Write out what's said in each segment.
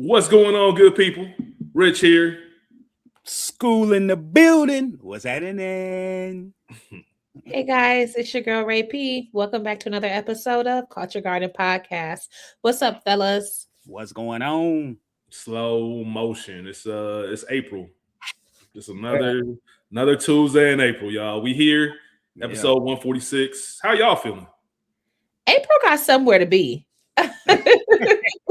What's going on, good people? Rich here. School in the building. What's happening? Hey guys, it's your girl Ray P. Welcome back to another episode of Culture Garden Podcast. What's up, fellas? What's going on? Slow motion. It's April. Just another Tuesday in April, y'all. We here, episode 146. How y'all feeling? April got somewhere to be.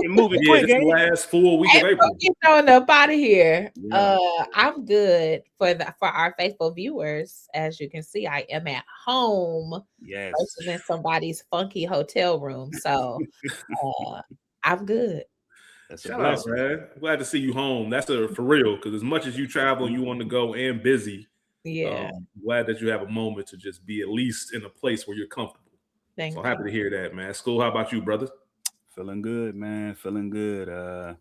Moving quick, it's the last full week of April. Get throwing up out of here. Yeah. I'm good for our faithful viewers. As you can see, I am at home. Yes, versus in somebody's funky hotel room. So I'm good. Shout out, man. Glad to see you home. That's for real. Because as much as you travel and you want to go and busy, glad that you have a moment to just be at least in a place where you're comfortable. Thank you. Happy to hear that, man. School, how about you, brother? Feeling good, man. Feeling good.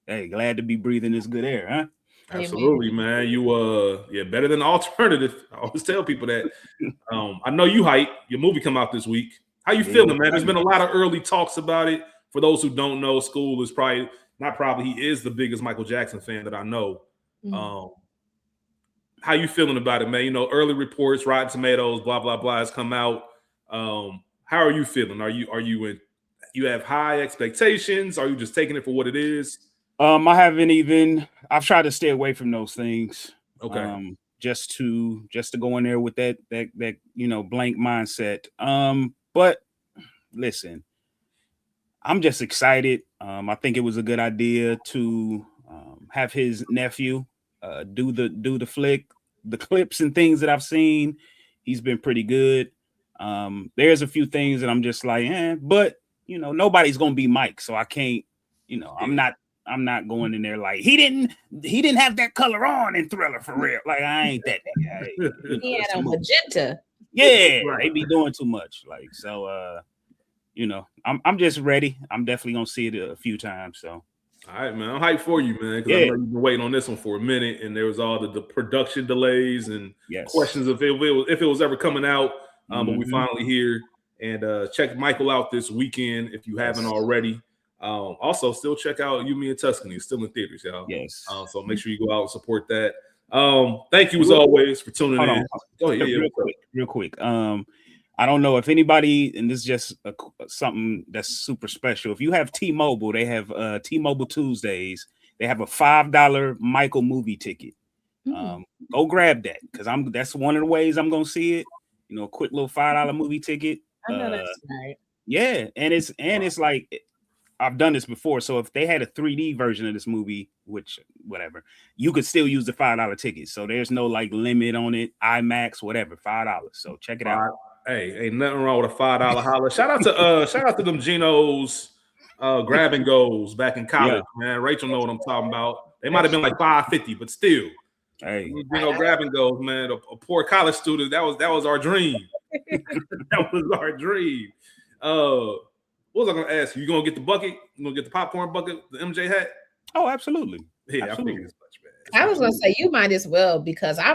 Hey, glad to be breathing this good air, huh? Absolutely, man. You better than the alternative. I always tell people that. I know you hype. Your movie come out this week. How you feeling, man? There's been a lot of early talks about it. For those who don't know, School is he is the biggest Michael Jackson fan that I know. Mm-hmm. How you feeling about it, man? You know, early reports, Rotten Tomatoes, blah blah blah, has come out. How are you feeling? Are you have high expectations? Are you just taking it for what it is? I've tried to stay away from those things. Okay. Just to go in there with that blank mindset. But listen, I'm just excited. I think it was a good idea to have his nephew do the flick. The clips and things that I've seen, he's been pretty good. There's a few things that I'm just like, but nobody's gonna be Mike, so I can't. I'm not going in there like he didn't have that color on in Thriller for real. Like I ain't that guy. He had a magenta. Yeah, they be doing too much. Like so. I'm just ready. I'm definitely gonna see it a few times. So, all right, man. I'm hyped for you, man. Because I know you've been waiting on this one for a minute, and there was all the production delays and questions if it was ever coming out. But we finally here, and check Michael out this weekend if you haven't already. Also, still check out You, Me, and Tuscany. It's still in theaters, y'all. Yes. So make sure you go out and support that. Thank you as always for tuning in. Go ahead, real quick. I don't know if anybody, and this is just something that's super special. If you have T-Mobile, they have T-Mobile Tuesdays. They have a $5 Michael movie ticket. Go grab that because that's one of the ways I'm gonna see it. A quick little $5 movie ticket. I know that's right. Yeah, and it's like I've done this before. So if they had a 3D version of this movie, which whatever, you could still use the $5 ticket. So there's no like limit on it. IMAX, whatever, $5. So check it out. Hey, ain't nothing wrong with a $5 holler. Shout out to them Geno's grab and goes back in college, man. Rachel know what I'm talking about. They might have been like $5.50, but still. Hey, grab and goes, man. A poor college student. That was our dream. That was our dream. What was I gonna ask you? You gonna get the bucket? You gonna get the popcorn bucket, the MJ hat? Oh, much, man. I was gonna say you might as well because I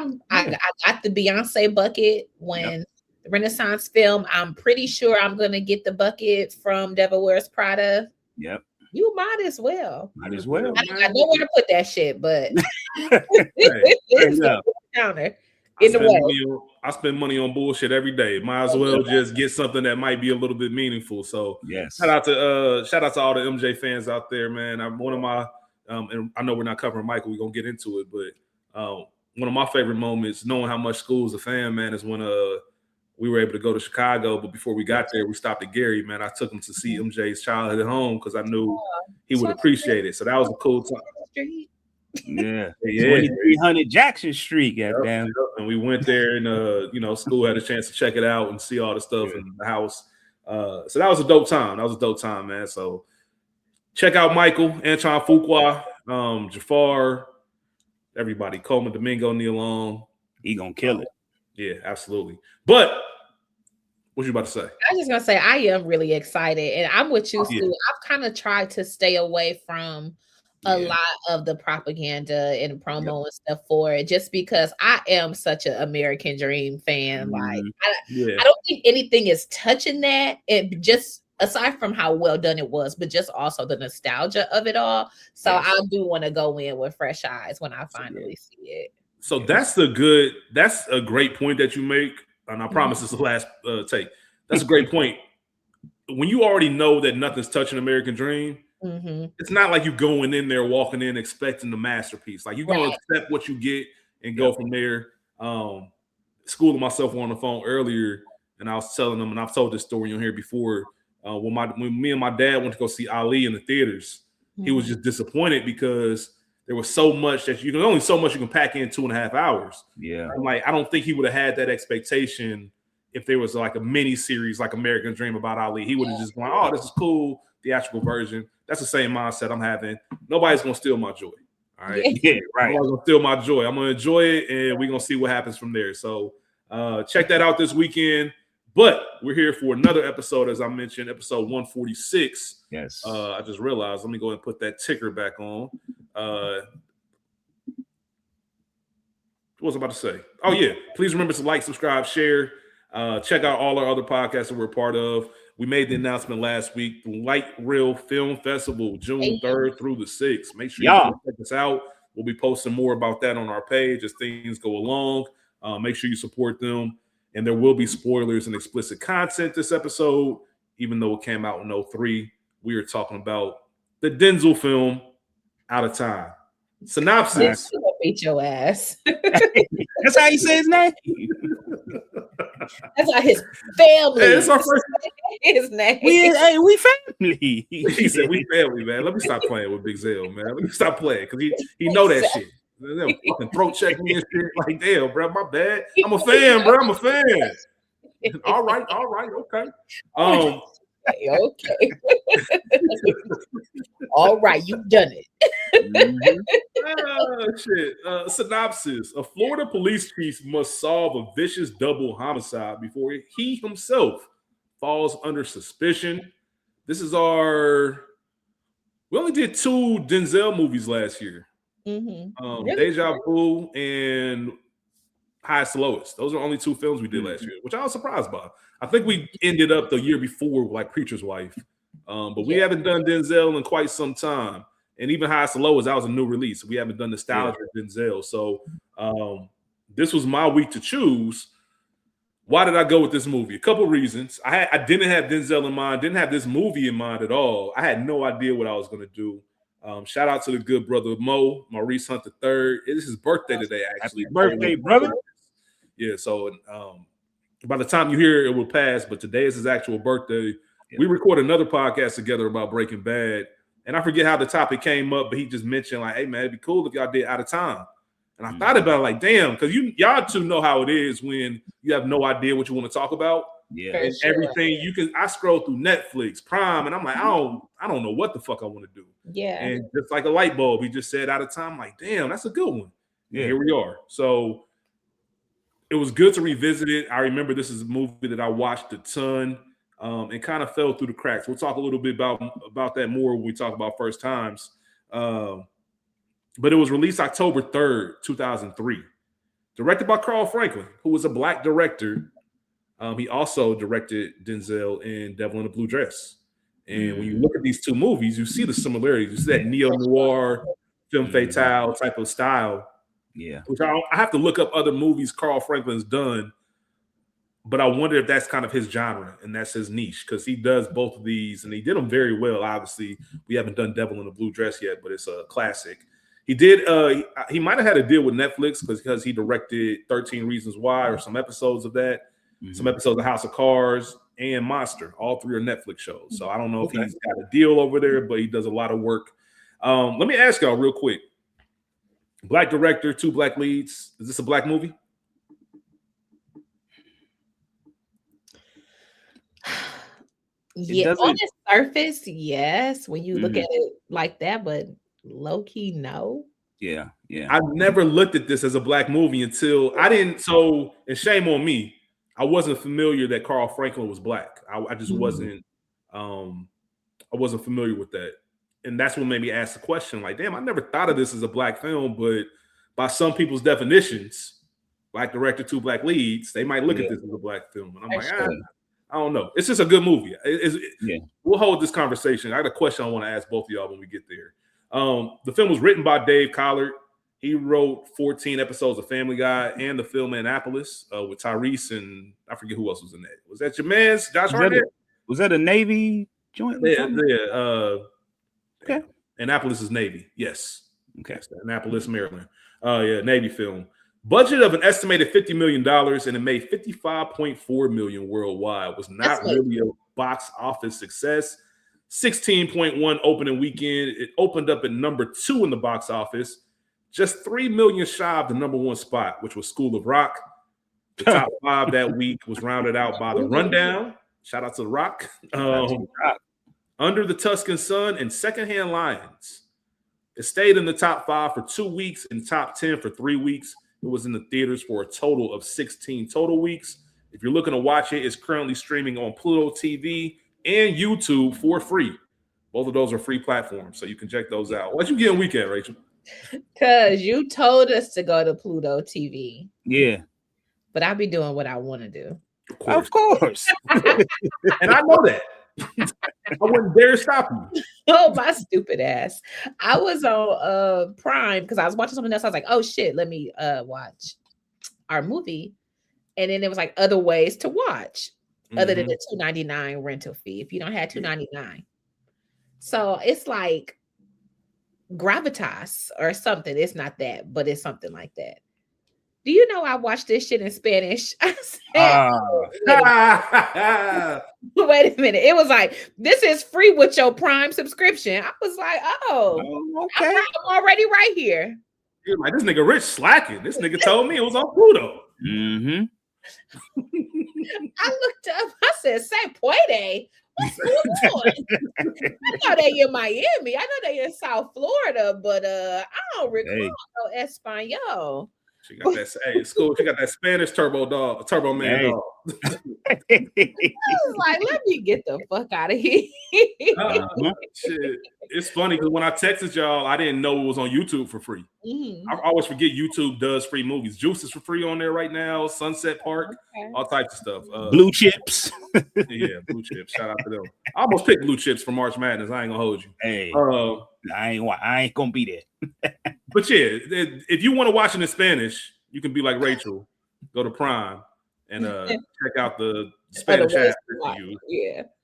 got the Beyonce bucket when Renaissance film. I'm pretty sure I'm gonna get the bucket from Devil Wears Prada. Yep. You might as well. Might as well. I don't know where to put that shit, but counter. I spend money on bullshit every day. Might as well just get something that might be a little bit meaningful. So shout out to all the MJ fans out there, man. One of my and I know we're not covering Michael, we're gonna get into it, but one of my favorite moments, knowing how much School's a fan, man, is when we were able to go to Chicago, but before we got there, we stopped at Gary, man. I took him to see MJ's childhood home because I knew he would appreciate it. So that was a cool time. Yeah. 2300 Jackson Street, goddamn. And we went there, and School had a chance to check it out and see all the stuff in the house. So that was a dope time. Man. So check out Michael, Antoine Fuqua, Jafar, everybody, Coleman Domingo, Neil Long. He gonna kill it. Yeah, absolutely. But what you about to say? I was just gonna say I am really excited, and I'm with you, Stu. I've kind of tried to stay away from a lot of the propaganda and promo and stuff for it, just because I am such an American Dream fan. Like, I don't think anything is touching that. And just aside from how well done it was, but just also the nostalgia of it all. So Yes. I do want to go in with fresh eyes when I finally see it. So that's a great point that you make. And I promise this is the last take. That's a great point. When you already know that nothing's touching American Dream, it's not like you going in there, walking in, expecting the masterpiece. Like you're going to accept what you get and go from there. Schooling myself on the phone earlier, and I was telling them, and I've told this story on here before. When me and my dad went to go see Ali in the theaters, he was just disappointed because there was so much that only so much you can pack in 2.5 hours. Yeah, I'm like, I don't think he would have had that expectation if there was like a mini series like American Dream about Ali. He would have just gone, "Oh, this is cool, theatrical version." That's the same mindset I'm having. Nobody's gonna steal my joy. All right, right. Nobody's gonna steal my joy. I'm gonna enjoy it, and we're gonna see what happens from there. So check that out this weekend. But we're here for another episode, as I mentioned, episode 146. Yes. I just realized. Let me go ahead and put that ticker back on. What was I about to say? Oh, yeah. Please remember to like, subscribe, share. Check out all our other podcasts that we're a part of. We made the announcement last week. The Light Real Film Festival, June 3rd through the 6th. Make sure you check us out. We'll be posting more about that on our page as things go along. Make sure you support them. And there will be spoilers and explicit content this episode, even though it came out in 2003. We are talking about the Denzel film, Out of Time. Synopsis. Beat your ass. That's how you say his name. That's how his family. Hey, it's our first. His name. We family. He said we family, man. Let me stop playing with Big Zell, man. Let me stop playing because he know that shit. They'll fucking throat check me and shit. Like, damn, bro, my bad. I'm a fan, bro. I'm a fan. All right, okay. Okay. All right, you've done it. Shit. Synopsis. A Florida police chief must solve a vicious double homicide before he himself falls under suspicion. This is we only did 2 Denzel movies last year. Really? Deja Vu and Highest to Lowest. Those are only 2 films we did last year, which I was surprised by. I think we ended up the year before like Preacher's Wife, but we haven't done Denzel in quite some time. And even Highest to Lowest, that was a new release. We haven't done nostalgia Denzel. So this was my week to choose. Why did I go with this movie? A couple reasons. I didn't have Denzel in mind, didn't have this movie in mind at all. I had no idea what I was going to do. Shout out to the good brother Maurice Hunt III. It is his birthday today, actually. Happy birthday, brother. Yeah, so by the time you hear it will pass, but today is his actual birthday. We recorded another podcast together about Breaking Bad, and I forget how the topic came up, but he just mentioned like, "Hey man, it'd be cool if y'all did Out of Time." And I thought about it like, damn, because y'all two know how it is when you have no idea what you want to talk about. Yeah, and everything I scroll through Netflix, Prime, and I'm like, I don't know what the fuck I want to do. Yeah, and just like a light bulb, he just said Out of Time. I'm like, damn, that's a good one. Yeah, here we are. So it was good to revisit it. I remember this is a movie that I watched a ton and kind of fell through the cracks. We'll talk a little bit about that more when we talk about first times. But it was released October 3rd, 2003. Directed by Carl Franklin, who was a Black director. He also directed Denzel in Devil in a Blue Dress. And when you look at these 2 movies, you see the similarities. You see that neo-noir, film fatale type of style. Yeah. Which I have to look up other movies Carl Franklin's done. But I wonder if that's kind of his genre and that's his niche, because he does both of these and he did them very well. Obviously, we haven't done Devil in a Blue Dress yet, but it's a classic. He did. He might have had a deal with Netflix because he directed 13 Reasons Why or some episodes of that, some episodes of House of Cards and Monster. All 3 are Netflix shows. So I don't know if he's got a deal over there, but he does a lot of work. Let me ask y'all real quick. Black director, 2 Black leads. Is this a Black movie? Yeah, on the surface, yes. When you look at it like that, but low key, no. Yeah. I've never looked at this as a Black movie until I didn't. So, and shame on me, I wasn't familiar that Carl Franklin was Black. I just wasn't. I wasn't familiar with that, and that's what made me ask the question. Like, damn, I never thought of this as a Black film, but by some people's definitions, Black director, 2 Black leads, they might look at this as a Black film, and I'm like, I don't know. It's just a good movie. Yeah. We'll hold this conversation. I got a question I want to ask both of y'all when we get there. The film was written by Dave Collard. He wrote 14 episodes of Family Guy and the film Annapolis with Tyrese and I forget who else was in that. Was that your man's Josh Hartnett? Was that a Navy joint? Okay. Annapolis is Navy. Yes. Okay. Yes, Annapolis, Maryland. Navy film. Budget of an estimated $50 million, and it made $55.4 million worldwide. Was not really a box office success. 16.1 opening weekend. It opened up at number 2 in the box office. Just 3 million shy of the number 1 spot, which was School of Rock. The top 5 that week was rounded out by The Rundown. Shout out to The Rock. Under the Tuscan Sun and Secondhand Lions. It stayed in the top 5 for 2 weeks and top 10 for 3 weeks. It was in the theaters for a total of 16 total weeks. If you're looking to watch it, it's currently streaming on Pluto TV and YouTube for free. Both of those are free platforms, so you can check those out. What you getting weekend, Rachel? Because you told us to go to Pluto TV. Yeah. But I'll be doing what I want to do. Of course. And I know that. I wouldn't dare stop you. Oh, my stupid ass. I was on Prime because I was watching something else. I was like, oh shit, let me watch our movie. And then there was like other ways to watch other than the $2.99 rental fee if you don't have $2.99. So it's like Gravitas or something. It's not that, but it's something like that. Do you know I watched this shit in Spanish? I said, wait a minute. It was like, this is free with your Prime subscription. I was like, okay. I'm already right here. You're like, this nigga Rich slacking. This nigga told me it was on Pluto. Mm-hmm. I looked up. I said, "Say puede." What's going on? I know they in Miami. I know they in South Florida, but I don't recall no Espanol. She got that. Hey, it's cool. She got that Spanish turbo man dog. I was like, let me get the fuck out of here. Shit. It's funny because when I texted y'all, I didn't know it was on YouTube for free. I always forget YouTube does free movies. Juice is for free on there right now. Sunset Park, all types of stuff. Blue Chips. Yeah, Blue Chips. Shout out to them. I almost picked Blue Chips for March Madness. I ain't gonna hold you. Hey, I ain't gonna be there. But yeah, if you want to watch it in Spanish, you can be like Rachel, go to Prime and check out the Spanish aspect to you.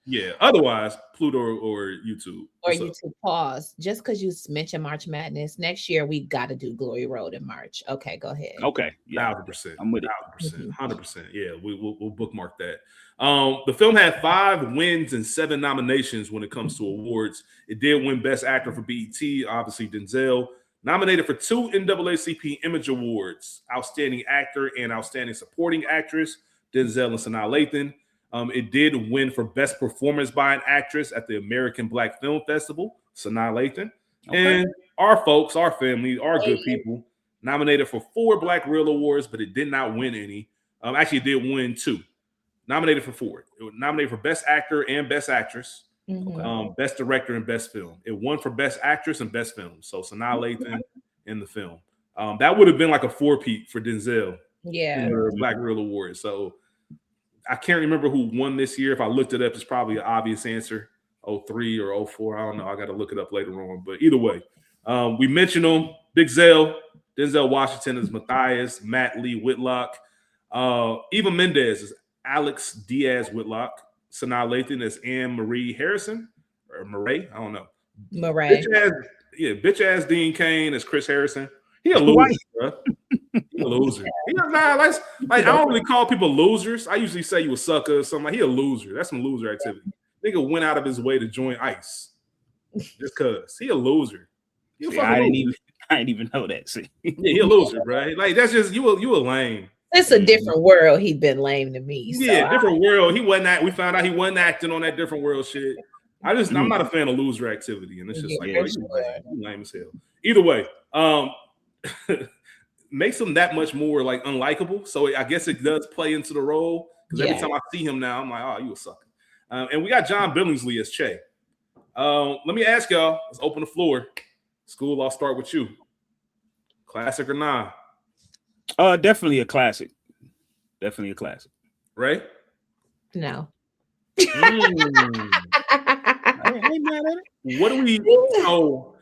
Yeah. Otherwise, Pluto or YouTube. YouTube. Pause. Just because you mentioned March Madness, next year we got to do Glory Road in March. Okay, go ahead. Okay, 1,000%. I'm with it. 100%. Yeah, we'll bookmark that. The film had 5 wins and 7 nominations when it comes to awards. It did win Best Actor for BET, obviously Denzel. Nominated for 2 NAACP Image Awards, Outstanding Actor and Outstanding Supporting Actress, Denzel and Sanaa Lathan. It did win for Best Performance by an Actress at the American Black Film Festival, Sanaa Lathan. Okay. And our folks, our family, our good people, nominated for 4 Black Reel Awards, but it did not win any. Actually, it did win 2. Nominated for 4. It was nominated for Best Actor and Best Actress. Best Director and Best Film. It won for Best Actress and Best Film. So Sanaa Lathan in the film. That would have been like a 4-peat for Denzel. Yeah. In the Black Reel Award. So I can't remember who won this year. If I looked it up, it's probably an obvious answer. 03 or 04. I don't know. I got to look it up later on. But either way, we mentioned them. Big Zell, Denzel Washington is Matthias, Matt Lee Whitlock. Eva Mendes is Alex Diaz Whitlock. Sanaa Lathan is Anne Marie Harrison or Murray. I don't know. Murray. Bitch ass Dean Cain is Chris Harrison. He a loser, bro. He a loser. I don't really call people losers. I usually say you a sucker or something. Like, he a loser. That's some loser activity. Nigga went out of his way to join ICE. Just cause he a loser. I didn't even know that. See, yeah, he a loser, bro. Like, that's just you a lame. It's a different world. He'd been lame to me. So different world. He wasn't. We found out he wasn't acting on that different world shit. I'm not a fan of loser activity, and it's just you lame as hell. Either way, makes him that much more like unlikable. So I guess it does play into the role because every time I see him now, I'm like, oh, you a sucker. And we got John Billingsley as Che. Let me ask y'all. Let's open the floor. School, I'll start with you. Classic or nah? Definitely a classic. Definitely a classic. Right? No. Mm. I ain't mad at it. What do we? So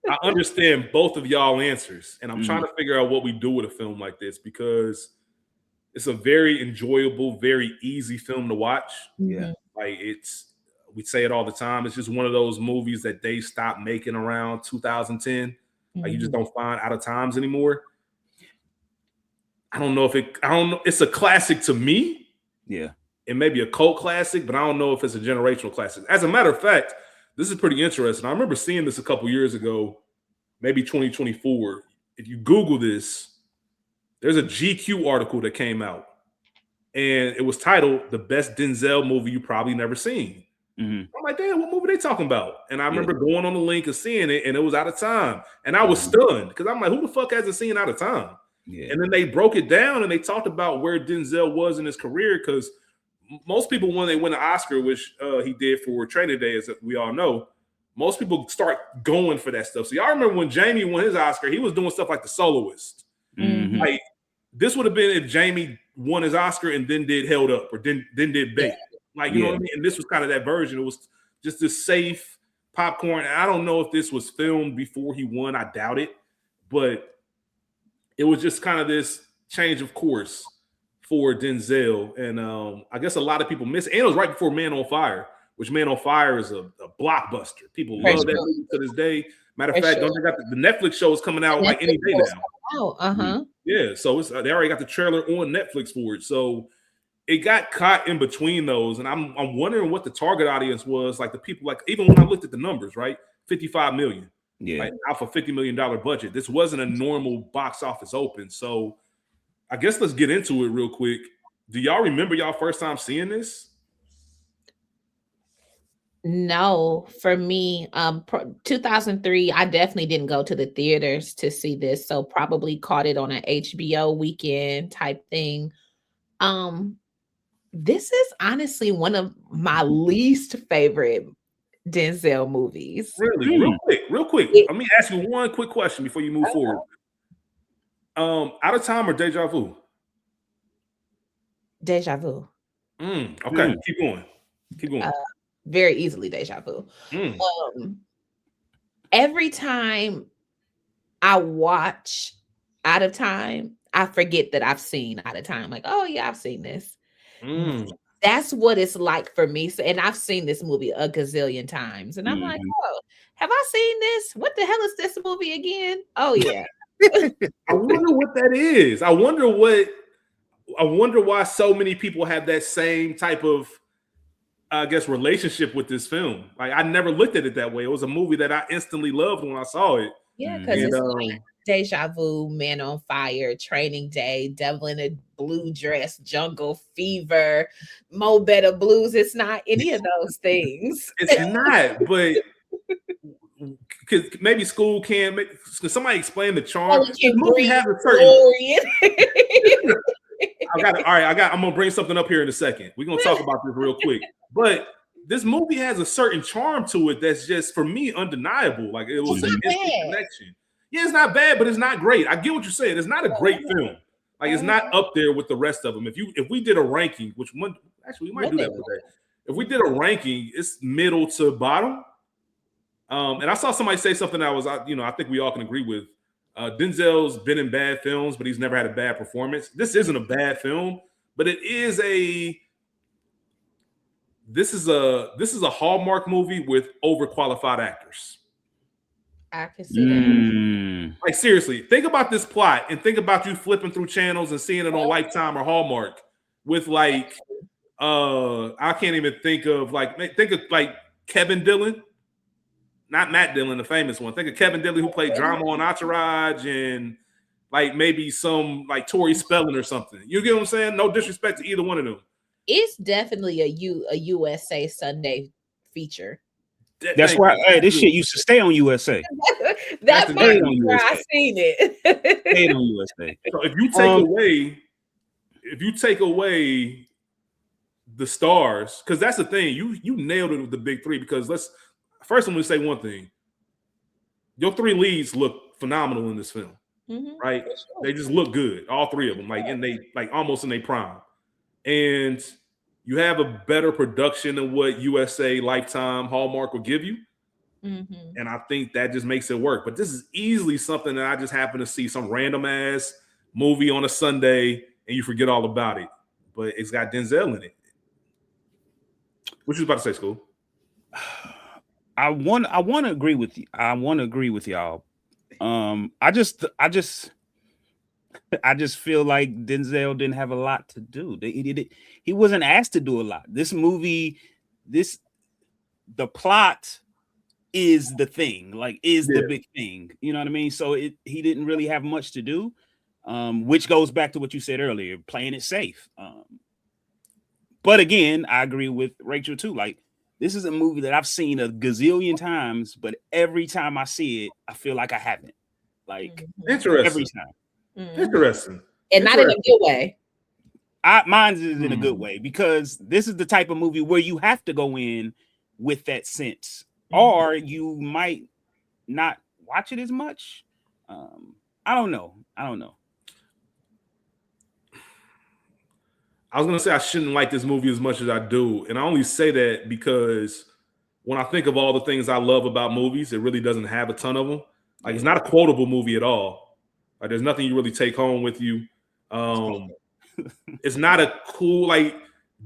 I understand both of y'all answers, and I'm trying to figure out what we do with a film like this because it's a very enjoyable, very easy film to watch. Yeah. Like we say it all the time. It's just one of those movies that they stopped making around 2010. Like you just don't find out of times anymore. I don't know. It's a classic to me. Yeah. It may be a cult classic, but I don't know if it's a generational classic. As a matter of fact, this is pretty interesting. I remember seeing this a couple years ago, maybe 2024. If you Google this, there's a GQ article that came out, and it was titled "The Best Denzel Movie You Probably Never Seen." I'm like, damn, what movie they talking about? And I remember going on the link and seeing it, and it was Out of Time. And I was stunned because I'm like, who the fuck hasn't seen Out of Time? Yeah. And then they broke it down and they talked about where Denzel was in his career because most people, when they win an Oscar, which he did for Training Day, as we all know, most people start going for that stuff. So y'all remember when Jamie won his Oscar, he was doing stuff like The Soloist. Like this would have been if Jamie won his Oscar and then did Held Up or then did Bait. Like, you know what I mean? And this was kind of that version. It was just this safe popcorn. And I don't know if this was filmed before he won. I doubt it. But it was just kind of this change of course for Denzel. And I guess a lot of people miss it. And it was right before Man on Fire, which Man on Fire is a blockbuster. People love that movie to this day. Matter of fact, don't they got the Netflix show is coming out like any day now. Oh, yeah. So they already got the trailer on Netflix for it. So it got caught in between those, and I'm wondering what the target audience was. Like the people, like even when I looked at the numbers, right, 55 million, like off a $50 million budget. This wasn't a normal box office open. So I guess let's get into it real quick. Do y'all remember y'all first time seeing this? No, for me, 2003, I definitely didn't go to the theaters to see this, so probably caught it on an HBO weekend type thing. This is honestly one of my least favorite Denzel movies. Really? Real quick. Let me ask you one quick question before you move forward. Out of Time or Deja Vu? Deja Vu. Okay, keep going. Very easily Deja Vu. Every time I watch Out of Time, I forget that I've seen Out of Time. Like, oh yeah, I've seen this. That's what it's like for me. So, and I've seen this movie a gazillion times, and I'm like, oh, have I seen this? What the hell is this movie again? Oh yeah. I wonder what that is. I wonder why so many people have that same type of, I guess, relationship with this film. Like I never looked at it that way. It was a movie that I instantly loved when I saw it. Yeah, because it's like Deja Vu, Man on Fire, Training Day, Devil in a Blue Dress, Jungle Fever, Mo Better Blues. It's not any of those things. It's not, but maybe school can somebody explain the charm. This movie has a certain. I'm gonna bring something up here in a second. We're gonna talk about this real quick, but this movie has a certain charm to it that's just for me undeniable. Like it was an instant connection. Yeah, it's not bad, but it's not great. I get what you're saying. It's not a great film. Like it's not up there with the rest of them. If we did a ranking, which one actually we might do that today. If we did a ranking, it's middle to bottom. And I saw somebody say something that was, I think we all can agree with. Denzel's been in bad films, but he's never had a bad performance. This isn't a bad film, but this is a Hallmark movie with overqualified actors. I can see that. Like seriously, think about this plot and think about you flipping through channels and seeing it on Lifetime or Hallmark with like I can't even think of like Kevin Dillon, not Matt Dillon, the famous one. Think of Kevin Dillon who played drama on Entourage and like maybe some like Tori Spelling or something. You get what I'm saying? No disrespect to either one of them. It's definitely a USA Sunday feature. That's why this shit used to stay on USA. That's why I seen it. Stayed on USA. So if you take away the stars, because that's the thing, you nailed it with the big three. Because first I'm gonna say one thing. Your three leads look phenomenal in this film, right? Sure. They just look good, all three of them, like almost in their prime. And you have a better production than what USA, Lifetime, Hallmark will give you. Mm-hmm. And I think that just makes it work. But this is easily something that I just happen to see some random ass movie on a Sunday and you forget all about it. But it's got Denzel in it. What you about to say, School? I want to agree with you. I want to agree with y'all. I just feel like Denzel didn't have a lot to do. He wasn't asked to do a lot. This movie, the plot is the thing, the big thing. You know what I mean? So he didn't really have much to do, which goes back to what you said earlier, playing it safe. But again, I agree with Rachel too. Like, this is a movie that I've seen a gazillion times, but every time I see it, I feel like I haven't. Like, interesting. Every time. Interesting. And not in a good way. Mine is in a good way, because this is the type of movie where you have to go in with that sense, or you might not watch it as much. I don't know. I was going to say I shouldn't like this movie as much as I do. And I only say that because when I think of all the things I love about movies, it really doesn't have a ton of them. Like, it's not a quotable movie at all. Like, there's nothing you really take home with you. It's not a cool, like,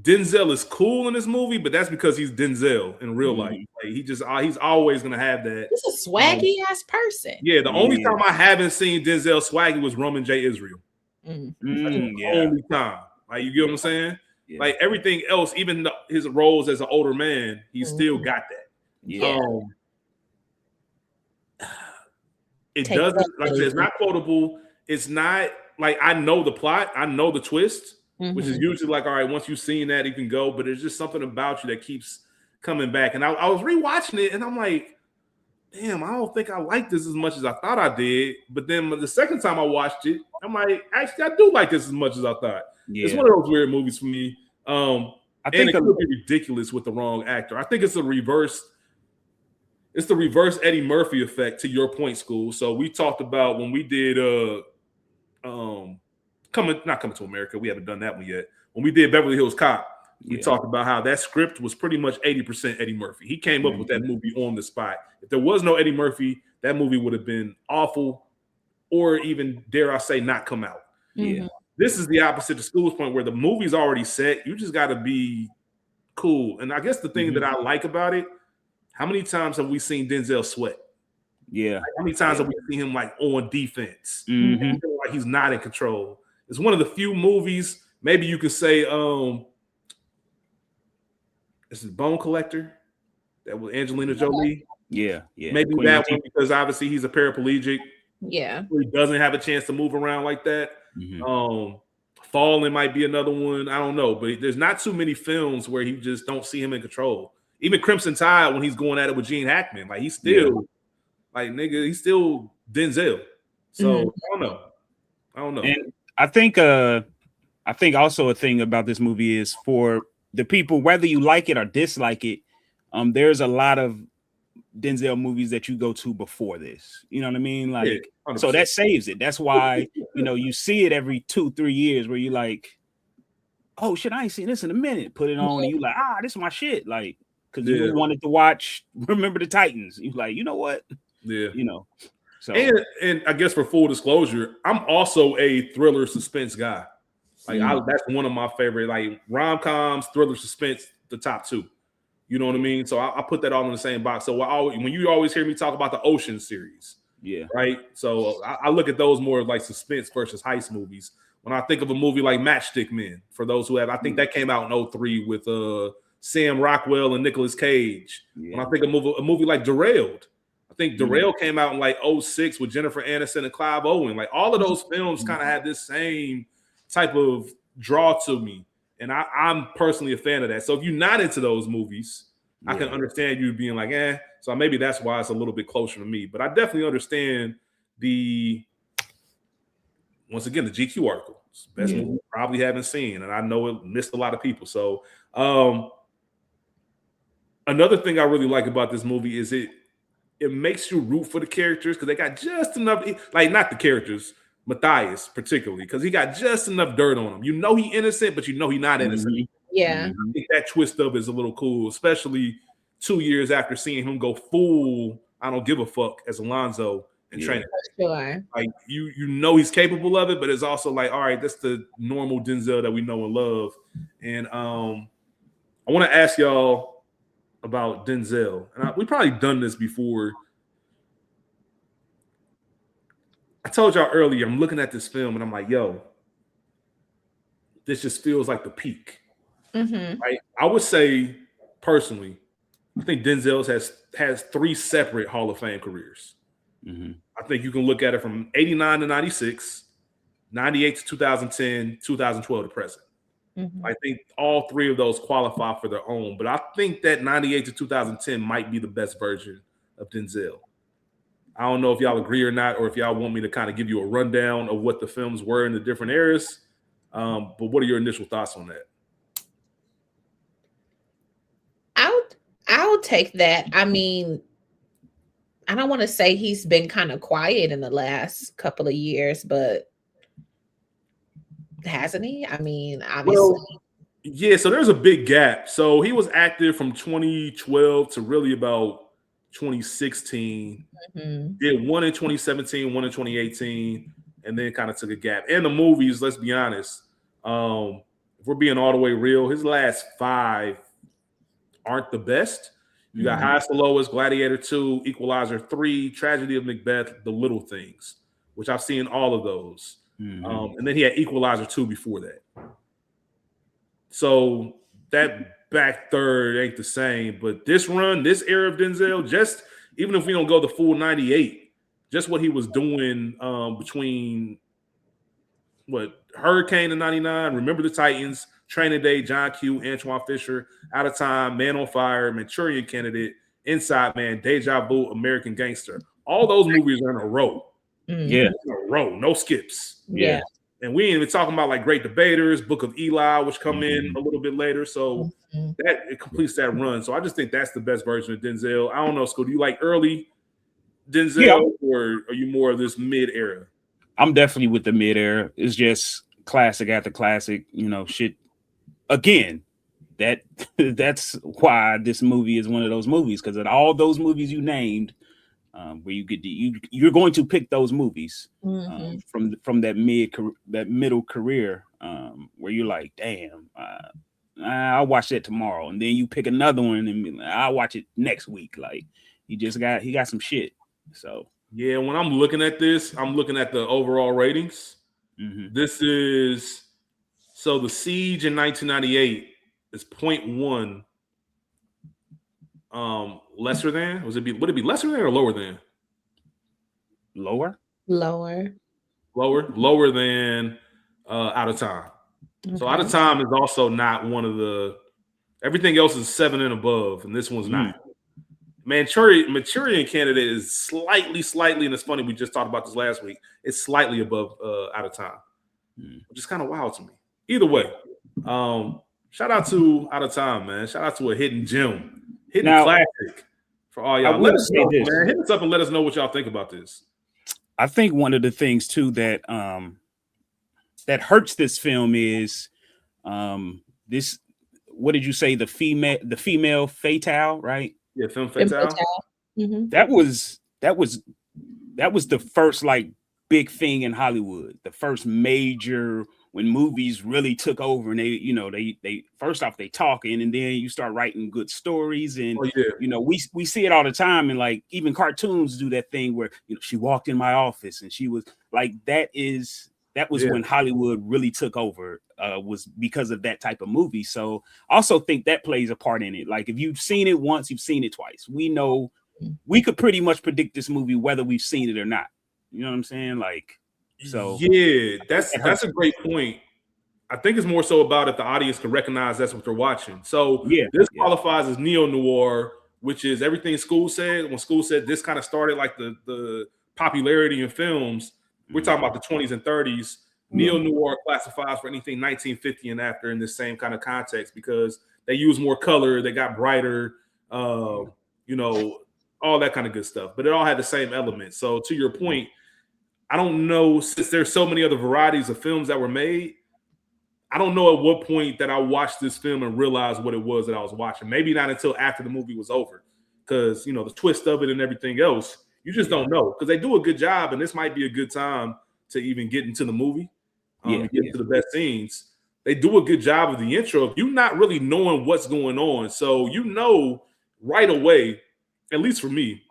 Denzel is cool in this movie, but that's because he's Denzel in real life. Like, he's always going to have that. He's a swaggy ass person. Yeah, the only time I haven't seen Denzel swaggy was Roman J. Israel. Only time. Like, you get what I'm saying? Yeah. Like, everything else, even his roles as an older man, he still got that. Yeah. It doesn't, like I said, it's not quotable. It's not like, I know the plot, I know the twist, which is usually like, all right, once you've seen that, you can go. But there's just something about you that keeps coming back. And I was rewatching it, and I'm like, damn, I don't think I like this as much as I thought I did. But then the second time I watched it, I'm like, actually, I do like this as much as I thought. Yeah. It's one of those weird movies for me. I think it could be ridiculous with the wrong actor. I think it's the reverse Eddie Murphy effect, to your point, School. So we talked about when we did not Coming to America. We haven't done that one yet. When we did Beverly Hills Cop, we talked about how that script was pretty much 80% Eddie Murphy. He came up with that movie on the spot. If there was no Eddie Murphy, that movie would have been awful, or even, dare I say, not come out. Yeah. This is the opposite of School's point, where the movie's already set. You just got to be cool. And I guess the thing that I like about it, how many times have we seen Denzel sweat? Yeah. Like, how many times have we seen him like on defense? Like he's not in control. It's one of the few movies, maybe you could say, this is Bone Collector. That was Angelina Jolie. Yeah. Maybe Queen that one, because obviously he's a paraplegic. Yeah. So he doesn't have a chance to move around like that. Fallen might be another one. I don't know, but there's not too many films where you just don't see him in control. Even Crimson Tide, when he's going at it with Gene Hackman, like he's still like, nigga, he's still Denzel. So I don't know. And I think also a thing about this movie is, for the people, whether you like it or dislike it, there's a lot of Denzel movies that you go to before this. You know what I mean? Like, so that saves it. That's why, you see it every 2-3 years where you're like, oh shit, I ain't seen this in a minute. Put it on and you like, this is my shit. Like, because you wanted to watch Remember the Titans. You like, you know what? Yeah. So and I guess for full disclosure, I'm also a thriller suspense guy. Like that's one of my favorite, like, rom-coms, thriller, suspense, the top two. You know what I mean? So I put that all in the same box. So when you always hear me talk about the Ocean series, right? So I look at those more like suspense versus heist movies. When I think of a movie like Matchstick Men, for those who have, I think that came out in 2003 with Sam Rockwell and Nicolas Cage. When I think of a movie like Derailed, I think Derailed came out in like 2006 with Jennifer Aniston and Clive Owen. Like, all of those films kind of had this same type of draw to me. And I'm personally a fan of that. So if you're not into those movies, I can understand you being like, So maybe that's why it's a little bit closer to me. But I definitely understand once again, the GQ article. It's the best movie you probably haven't seen. And I know it missed a lot of people. So another thing I really like about this movie is it makes you root for the characters, because they got just enough, like, not the characters, Matthias particularly, because he got just enough dirt on him. You know he innocent, but you know he not innocent. Yeah. I think that twist of it is a little cool, especially 2 years after seeing him go full I don't give a fuck as Alonzo and training. Sure. Like you know he's capable of it, but it's also like, all right, that's the normal Denzel that we know and love. And I want to ask y'all about Denzel. And we probably done this before. I told y'all earlier, I'm looking at this film and I'm like, yo, this just feels like the peak. Right? I would say personally, I think Denzel has 3 separate Hall of Fame careers. I think you can look at it from 89 to 96, 98 to 2010, 2012 to present. I think all 3 of those qualify for their own, but I think that 98 to 2010 might be the best version of Denzel. I don't know if y'all agree or not, or if y'all want me to kind of give you a rundown of what the films were in the different eras. But what are your initial thoughts on that? I'll take that. I mean, I don't want to say he's been kind of quiet in the last couple of years, but hasn't he? I mean, obviously. Well, yeah, so there's a big gap. So he was active from 2012 to really about 2016. Did one in 2017, one in 2018, and then kind of took a gap. And the movies, let's be honest, if we're being all the way real, his last 5 aren't the best. You got Highest to Lowest, Gladiator 2, Equalizer 3, Tragedy of Macbeth, The Little Things, which I've seen all of those. And then he had Equalizer 2 before that. So that back third ain't the same. But this run, this era of Denzel, just even if we don't go the full 98, just what he was doing between Hurricane in 99, Remember the Titans, Training Day, John Q, Antoine Fisher, Out of Time, Man on Fire, Manchurian Candidate, Inside Man, Deja Vu, American Gangster. All those movies are in a row. Yeah. In a row, no skips. Yeah. And we ain't even talking about like Great Debaters, Book of Eli, which come in a little bit later. So that it completes that run. So I just think that's the best version of Denzel. I don't know, Sco, do you like early Denzel or are you more of this mid era? I'm definitely with the mid era. It's just classic after classic, shit. Again, that's why this movie is one of those movies, because of all those movies you named, where you're going to pick those movies from that middle career, where you're like, damn, I'll watch that tomorrow, and then you pick another one and I'll watch it next week. Like he got some shit. So yeah, when I'm looking at this, I'm looking at the overall ratings. This is so The Siege in 1998 is 0.1 lesser than. Would it be lesser than or lower than? Lower than Out of Time. Okay. So Out of Time is also not one of the. Everything else is 7 and above, and this one's not. Manchurian Candidate is slightly, and it's funny, we just talked about this last week. It's slightly above Out of Time, which is kind of wild to me. Either way, shout out to Out of Time, man. Shout out to a hidden gem, classic for all y'all. Let us know, man. Hit us up and let us know what y'all think about this. I think one of the things too that that hurts this film is this. What did you say? The female fatale, right? Yeah, femme fatale. That was the first like big thing in Hollywood. The first major when movies really took over, and they first off they talking, and then you start writing good stories, and we see it all the time, and like even cartoons do that thing where she walked in my office and she was like that was when Hollywood really took over, was because of that type of movie. So I also think that plays a part in it. Like if you've seen it once, you've seen it twice. We know we could pretty much predict this movie whether we've seen it or not. You know what I'm saying? Like, so yeah, that's a great point. I think it's more so about if the audience can recognize that's what they're watching. So this qualifies as neo-noir, which is everything School said. When School said this kind of started like the popularity in films, we're talking about the 20s and 30s. Neo-noir classifies for anything 1950 and after in this same kind of context because they use more color, they got brighter, all that kind of good stuff. But it all had the same elements. So to your point, I don't know, since there's so many other varieties of films that were made, I don't know at what point that I watched this film and realized what it was that I was watching. Maybe not until after the movie was over, because the twist of it and everything else, you just don't know, because they do a good job, and this might be a good time to even get into the movie, get into the best scenes. They do a good job of the intro of you not really knowing what's going on, so right away, at least for me,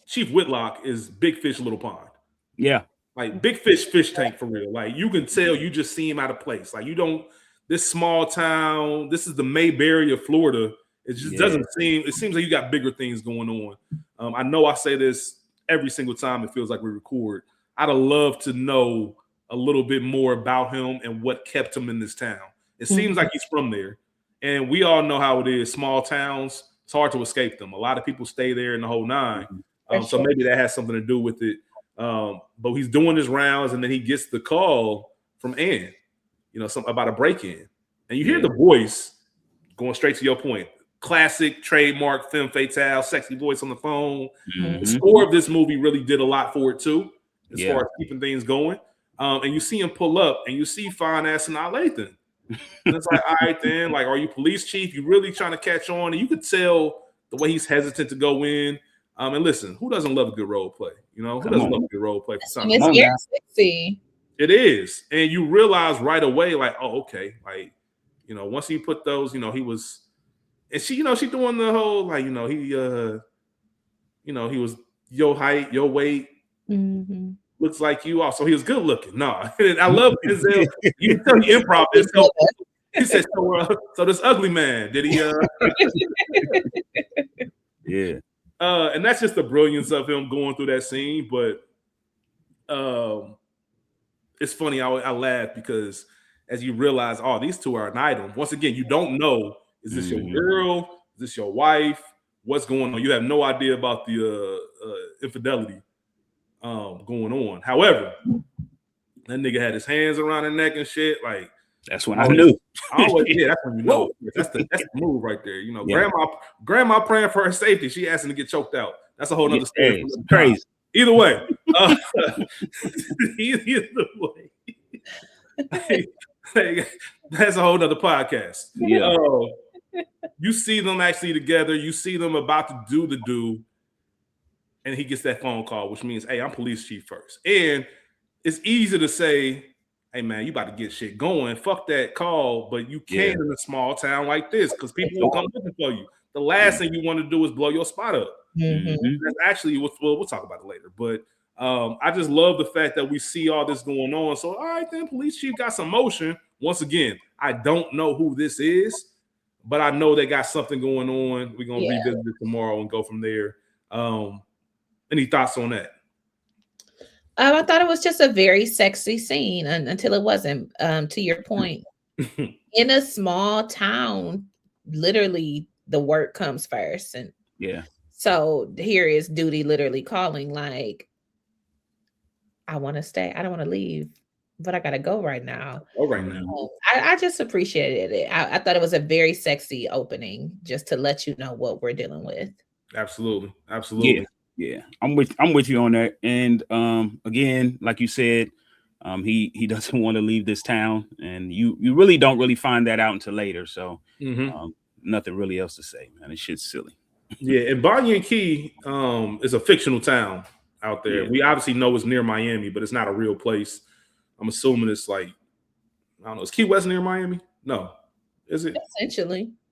Chief Whitlock is big fish, little pond. Yeah. Like big fish tank for real. Like you can tell you just see him out of place. Like this small town, this is the Mayberry of Florida. It just doesn't seem, it seems like you got bigger things going on. I know I say this every single time it feels like we record. I'd have loved to know a little bit more about him and what kept him in this town. It seems like he's from there. And we all know how it is. Small towns, it's hard to escape them. A lot of people stay there in the whole nine. So maybe that has something to do with it. But he's doing his rounds, and then he gets the call from Ann, about a break-in. And you hear the voice going straight to your point. Classic, trademark, femme fatale, sexy voice on the phone. The score of this movie really did a lot for it, too, as far as keeping things going. And you see him pull up, and you see fine-ass Sanaa Lathan. And it's like, all right, then, like, are you police chief? You really trying to catch on? And you could tell the way he's hesitant to go in. And listen, who doesn't love a good role play? Who doesn't love a good role play for something? It's very sexy. It is. And you realize right away, like, oh, okay. Like, once he put those, he was, and she, she doing the whole, like, he was your height, your weight, looks like you. Also, he was good looking. No, I love Denzel. You can tell he improv this. So, he said, so this ugly man, did he? Yeah. And that's just the brilliance of him going through that scene. But it's funny. I laugh because as you realize, oh, these two are an item. Once again, you don't know, is this your girl? Is this your wife? What's going on? You have no idea about the infidelity going on. However, that nigga had his hands around her neck and shit. Like, that's when I knew. That's when you know. That's the move right there. Grandma praying for her safety. She asking to get choked out. That's a whole nother story. Crazy. Either way. That's a whole nother podcast. Yeah. You see them actually together. You see them about to do the do. And he gets that phone call, which means, hey, I'm police chief first. And it's easy to say, hey, man, you about to get shit going. Fuck that call. But you can't in a small town like this because people will come looking for you. The last thing you want to do is blow your spot up. That's actually, we'll talk about it later. But I just love the fact that we see all this going on. So, all right, then, police chief got some motion. Once again, I don't know who this is, but I know they got something going on. We're going to revisit it tomorrow and go from there. Any thoughts on that? I thought it was just a very sexy scene until it wasn't. To your point, in a small town, literally the work comes first. And so here is duty literally calling, like, I want to stay. I don't want to leave, but I got to go right now. I just appreciated it. I thought it was a very sexy opening just to let you know what we're dealing with. Absolutely. Yeah, I'm with you on that. And again, like you said, he doesn't want to leave this town, and you really don't really find that out until later. So nothing really else to say, man. This shit's silly. And Bonnie and Key is a fictional town out there. We obviously know it's near Miami, but it's not a real place. I'm assuming it's like, I don't know, is Key West near Miami? No. Is it?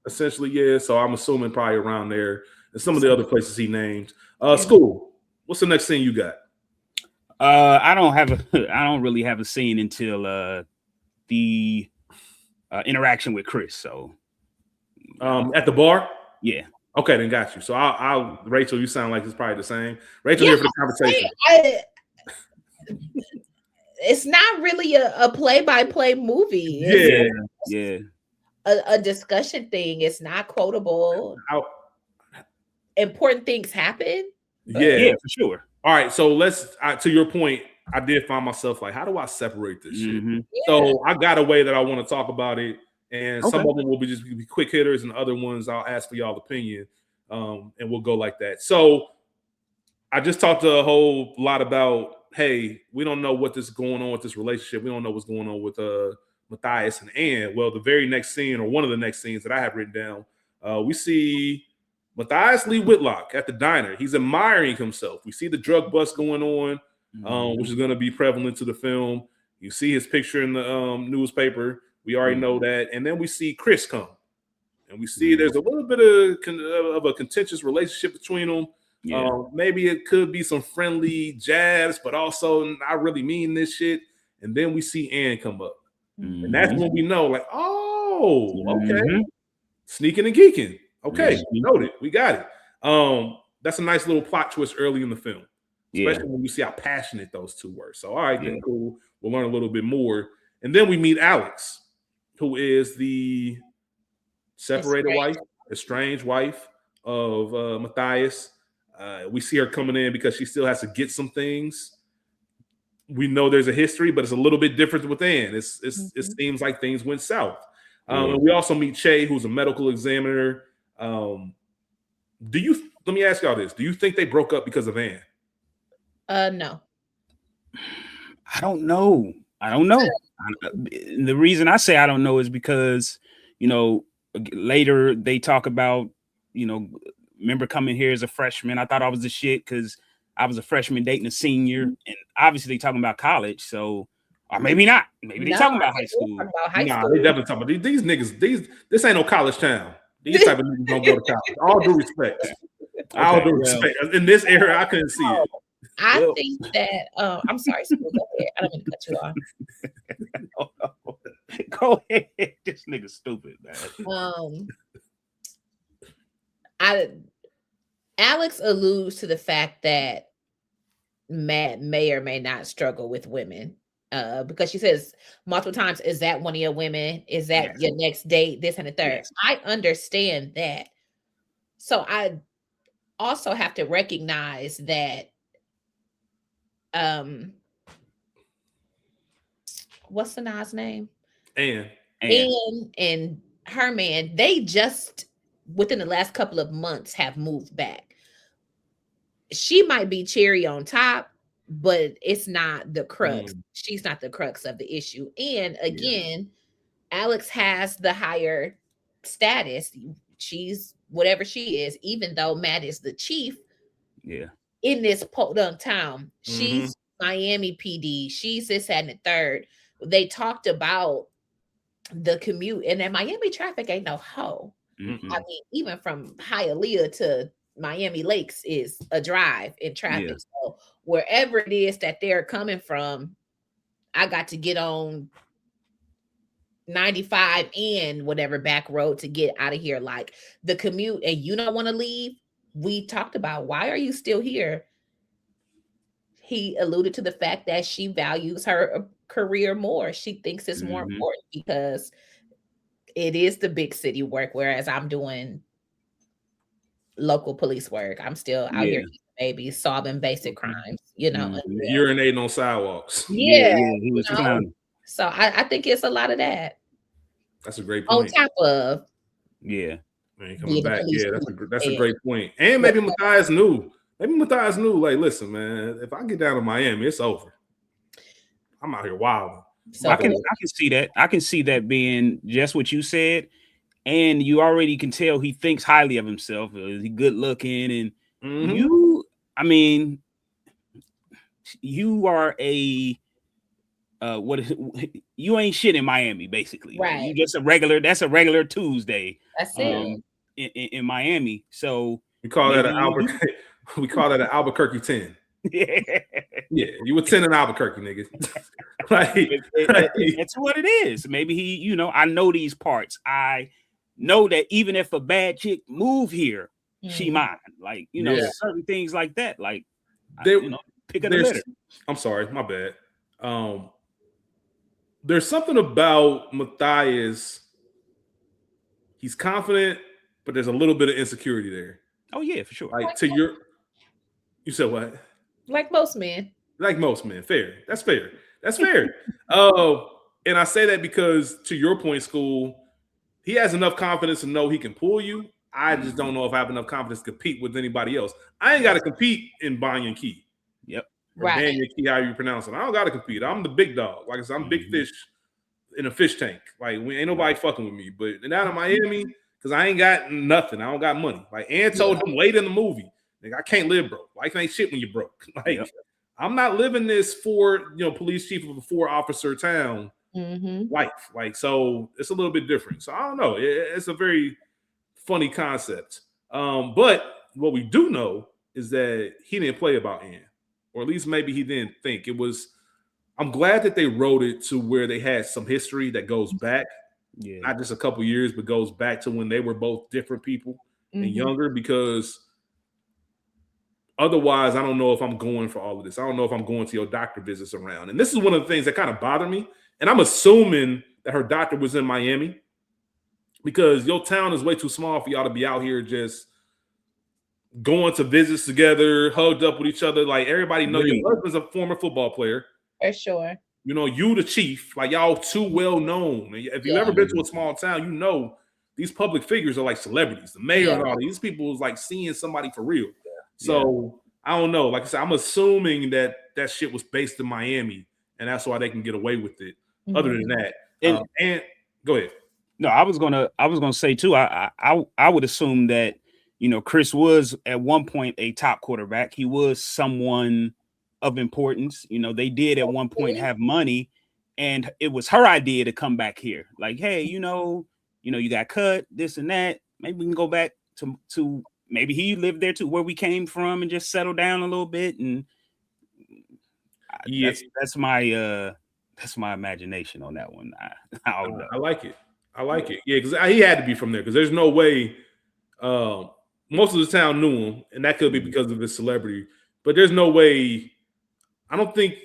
Essentially, yeah. So I'm assuming probably around there. And some of the other places he named. School. What's the next scene you got? I don't really have a scene until the interaction with Chris. So at the bar? Yeah. Okay, then got you. So I'll Rachel, you sound like it's probably the same. Rachel here for the conversation. It's not really a play-by-play movie. It's a discussion thing. It's not quotable. Important things happen. Yeah, for sure. All right, so let's to your point, I did find myself like, how do I separate this shit? So I got a way that I want to talk about it, and some of them will be quick hitters, and other ones I'll ask for y'all opinion, and we'll go like that. So I just talked a whole lot about, hey, we don't know what this is going on with this relationship. We don't know what's going on with Matthias and Ann. Well, the very next scene, or one of the next scenes that I have written down, we see Matthias Lee Whitlock at the diner. He's admiring himself. We see the drug bust going on, which is going to be prevalent to the film. You see his picture in the newspaper. We already know that. And then we see Chris come. And we see there's a little bit of a contentious relationship between them. Yeah. Maybe it could be some friendly jabs, but also I really mean this shit. And then we see Ann come up. And that's when we know, like, oh, okay. Sneaking and geeking. Okay, we noted. We got it. That's a nice little plot twist early in the film. Especially when you see how passionate those two were. So, all right, then cool. We'll learn a little bit more. And then we meet Alex, who is the separated wife, estranged wife of Matthias. We see her coming in because she still has to get some things. We know there's a history, but it's a little bit different with Ann. It seems like things went south. And we also meet Che, who's a medical examiner. Let me ask y'all this. Do you think they broke up because of Ann? No. I don't know. The reason I say I don't know is because, later they talk about, remember coming here as a freshman. I thought I was the shit because I was a freshman dating a senior, and obviously they talking about college. So, or maybe not. Maybe they talking about high school. They definitely talking about these niggas. This ain't no college town. These type of niggas don't go to college. All due respect. All due respect. In this era, I couldn't see it. I think that I'm sorry, School, go ahead. I don't mean to cut you off. No. Go ahead. This nigga's stupid, man. Alex alludes to the fact that Matt may or may not struggle with women. Because she says multiple times, is that one of your women? Is that your next date? This and the third. Yes. I understand that. So I also have to recognize that what's the Nas name? Ann and her man, they just within the last couple of months have moved back. She might be cherry on top, but it's not the crux. She's not the crux of the issue. And again, Alex has the higher status. She's whatever she is, even though Matt is the chief. Yeah. In this podunk town, she's Miami PD. She's this and the third. They talked about the commute, and then Miami traffic ain't no hoe. I mean, even from Hialeah to Miami Lakes is a drive in traffic. So wherever it is that they're coming from, I got to get on 95 and whatever back road to get out of here. Like the commute, and you don't want to leave. We talked about, why are you still here? He alluded to the fact that she values her career more. She thinks it's more important because it is the big city work, whereas I'm doing local police work. I'm still out here, baby, solving basic crimes, urinating on sidewalks. He was clowning. So I think it's a lot of that. That's a great point. On top of Man, coming back. That's a great point. And maybe Matthias knew. Like, listen, man, if I get down to Miami, it's over. I'm out here wilding. So I can see that. I can see that being just what you said. And you already can tell he thinks highly of himself. He's good looking. And you are you ain't shit in Miami, basically. Right. You just that's a regular Tuesday. That's it. In Miami. So we call that an Albuquerque 10. Yeah, you were 10 in Albuquerque, nigga. That's what it is. Maybe he, I know these parts. I know that even if a bad chick move here, she mine. Like, certain things like that. Like, pick up the litter. I'm sorry, my bad. There's something about Matthias. He's confident, but there's a little bit of insecurity there. Oh yeah, for sure. Like you said what? Like most men. Fair. That's fair. And I say that because, to your point, School, he has enough confidence to know he can pull you. I just don't know if I have enough confidence to compete with anybody else. I ain't got to compete in Banyan Key. Yep. Or Banyan Key, how you pronounce it. I don't got to compete. I'm the big dog. Like I said, I'm big fish in a fish tank. Like, we ain't nobody fucking with me. But out of Miami, because I ain't got nothing. I don't got money. Like, Ann told him late in the movie, like, I can't live broke. Life ain't shit when you're broke. Like, I'm not living this police chief of a 4-officer town life. Like, so it's a little bit different. So I don't know. It's a very funny concept. But what we do know is that he didn't play about Ann, or at least maybe he didn't think it was. I'm glad that they wrote it to where they had some history that goes back, not just a couple years, but goes back to when they were both different people and younger, because otherwise, I don't know if I'm going for all of this. I don't know if I'm going to your doctor visits around. And this is one of the things that kind of bother me. And I'm assuming that her doctor was in Miami, because your town is way too small for y'all to be out here just going to visits together, hugged up with each other. Like, everybody knows your husband's a former football player. For sure. You know, you the chief, like, y'all too well known. If you've ever been to a small town, you know these public figures are like celebrities. The mayor and all these people is like seeing somebody for real. So I don't know. Like I said, I'm assuming that shit was based in Miami, and that's why they can get away with it. Other than that, and go ahead. No, I was gonna say too. I would assume that, you know, Chris was at one point a top quarterback. He was someone of importance. You know, they did at one point have money, and it was her idea to come back here. Like, hey, you know, you got cut, this and that. Maybe we can go back to maybe he lived there too, where we came from, and just settle down a little bit. And that's my imagination on that one. I like it. I like it. Yeah, because he had to be from there, because there's no way. Most of the town knew him, and that could be because of his celebrity. But there's no way. I don't think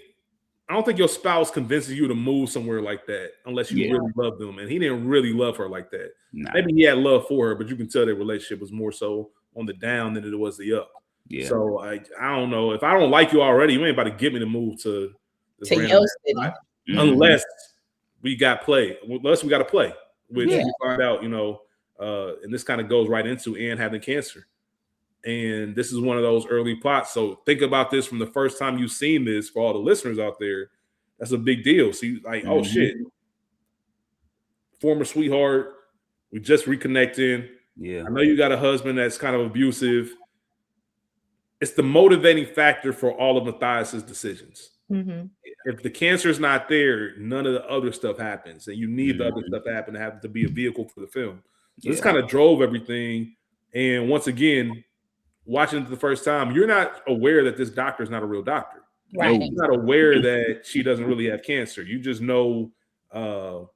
your spouse convinces you to move somewhere like that unless you really love them. And he didn't really love her like that. Nah. Maybe he had love for her, but you can tell their relationship was more so on the down than it was the up. Yeah. So I don't know. If I don't like you already, you ain't about to get me to move to your city. Unless we got to play, which we find out, and this kind of goes right into Ann having cancer. And this is one of those early plots. So think about this from the first time you've seen this. For all the listeners out there, that's a big deal. See, like, oh shit, former sweetheart, we just reconnecting. Yeah, I know you got a husband that's kind of abusive. It's the motivating factor for all of Matthias's decisions. If the cancer is not there, none of the other stuff happens, and you need the other stuff to happen to be a vehicle for the film. So this kind of drove everything. And once again, watching it the first time, you're not aware that this doctor is not a real doctor. Right. You're not aware that she doesn't really have cancer. You just know that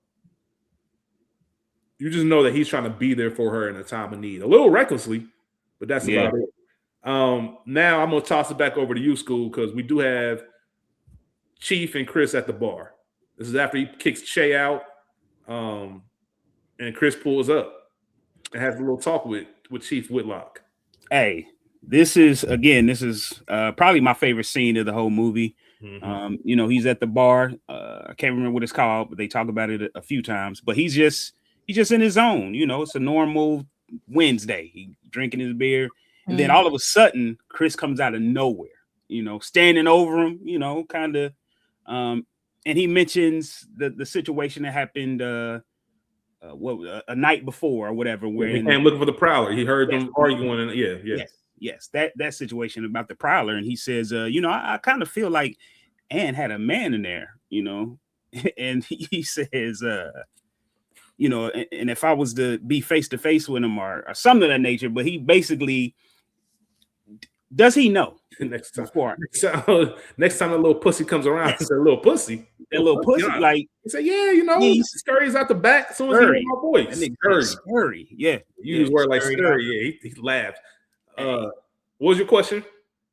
he's trying to be there for her in a time of need. A little recklessly, but that's about it. Now I'm going to toss it back over to you, School, because we do have Chief and Chris at the bar. This is after he kicks Che out, and Chris pulls up and has a little talk with Chief Whitlock. Hey, this is probably my favorite scene of the whole movie. He's at the bar. I can't remember what it's called, but they talk about it a few times. But he's just in his zone. It's a normal Wednesday. He drinking his beer, and then all of a sudden, Chris comes out of nowhere. Standing over him. Kind of, and he mentions the situation that happened. A night before or whatever, where he came looking for the Prowler. He heard them arguing, and yes, that situation about the Prowler, and he says, I kind of feel like Ann had a man in there, and he says, and if I was to be face to face with him or something of that nature, but he basically, does he know? Next time a little pussy comes around, he said, "Little pussy." That little pussy, like he said, Scurry's out the back. As soon as he my voice, Scurry, yeah. You use word like Scurry, he laughed. What was your question?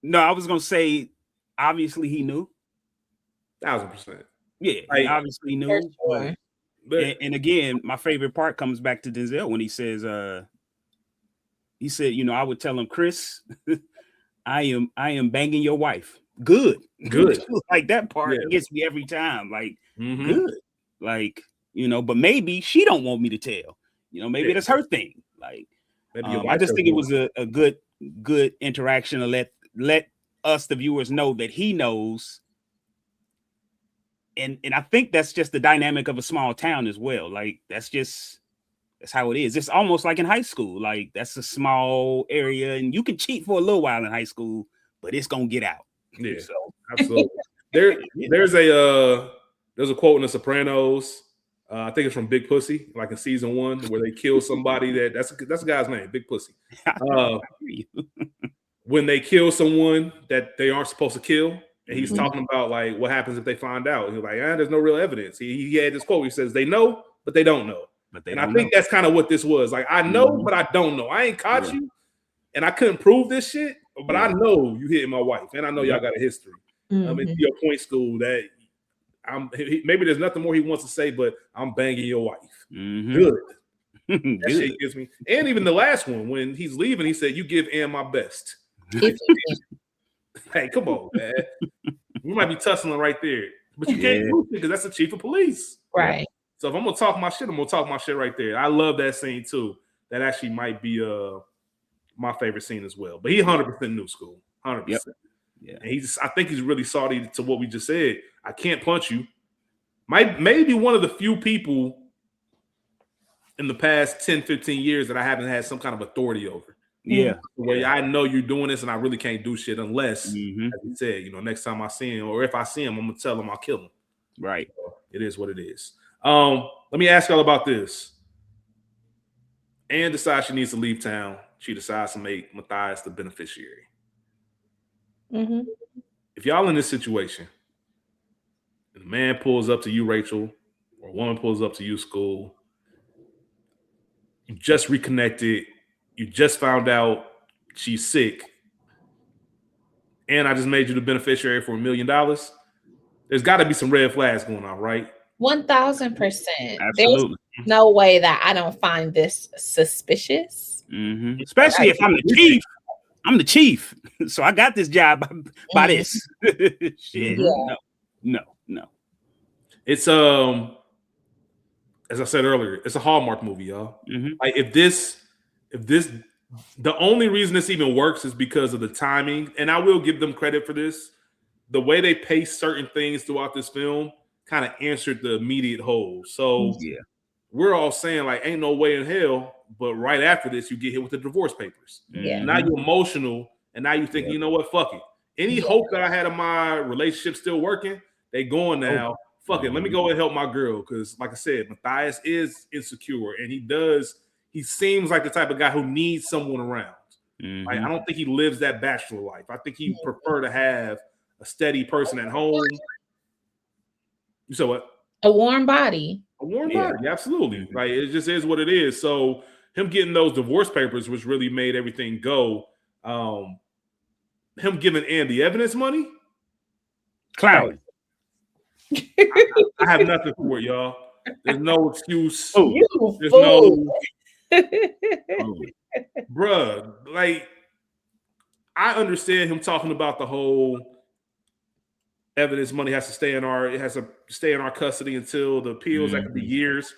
No, I was gonna say, obviously he knew. 1000%. Yeah, he obviously knew. And again, my favorite part comes back to Denzel when he says, he said, I would tell him, Chris, I am banging your wife. Good. Like that part gets me every time. Like good. Like, but maybe she don't want me to tell. Maybe that's her thing. Like I just think it was a good interaction to let us, the viewers, know that he knows and I think that's just the dynamic of a small town as well. Like that's how it is. It's almost like in high school. Like that's a small area, and you can cheat for a little while in high school, but it's gonna get out. Yeah, so absolutely. There's a quote in The Sopranos. I think it's from Big Pussy, like in season 1, where they kill somebody that's a guy's name, Big Pussy. When they kill someone that they aren't supposed to kill, and he's talking about like what happens if they find out. He's like, there's no real evidence. He had this quote. He says, "They know, but they don't know." And I think that's kind of what this was. Like, I know, but I don't know. I ain't caught you, and I couldn't prove this shit, but I know you hitting my wife, and I know y'all got a history. In your point school that maybe there's nothing more he wants to say, but I'm banging your wife. Good. That shit gives me. And even the last one, when he's leaving, he said, "You give Ann my best." Hey, come on, man. You might be tussling right there, but you can't do it because that's the chief of police, right? So if I'm gonna talk my shit, I'm gonna talk my shit right there. I love that scene too. That actually might be my favorite scene as well. But he 100% new school, 100%. Yeah, and I think he's really salty to what we just said. I can't punch you. Maybe one of the few people in the past 10, 15 years that I haven't had some kind of authority over. Yeah. Where I know you're doing this and I really can't do shit unless, as you said, next time I see him, or if I see him, I'm gonna tell him I'll kill him. Right. So it is what it is. Let me ask y'all about this. Anne decides she needs to leave town. She decides to make Matthias the beneficiary. If y'all in this situation, and a man pulls up to you, Rachel, or a woman pulls up to you, School, you just reconnected, you just found out she's sick, and I just made you the beneficiary for $1 million, there's got to be some red flags going on, right? 1000%. Absolutely. There's no way that I don't find this suspicious. Especially if I'm the chief. I'm the chief, so I got this job by this. Shit. No. It's as I said earlier, it's a Hallmark movie, y'all. Like if this, the only reason this even works is because of the timing, and I will give them credit for this. The way they pace certain things throughout this film kind of answered the immediate hole. So we're all saying like, ain't no way in hell. But right after this, you get hit with the divorce papers. Now you're emotional, and now you think, you know what? Fuck it. Any hope that I had of my relationship still working, they going now. Fuck it. Let me go and help my girl. Because like I said, Matthias is insecure, and he seems like the type of guy who needs someone around. Like, I don't think he lives that bachelor life. I think he'd prefer to have a steady person at home. You said what? A warm body. A warm body, absolutely. Like, it just is what it is. So him getting those divorce papers, which really made everything go. Him giving Andy evidence money, clown. I have nothing for it, y'all. There's no excuse. There's bruh. Like, I understand him talking about the whole evidence money has to stay in our custody until the appeals. That could be years.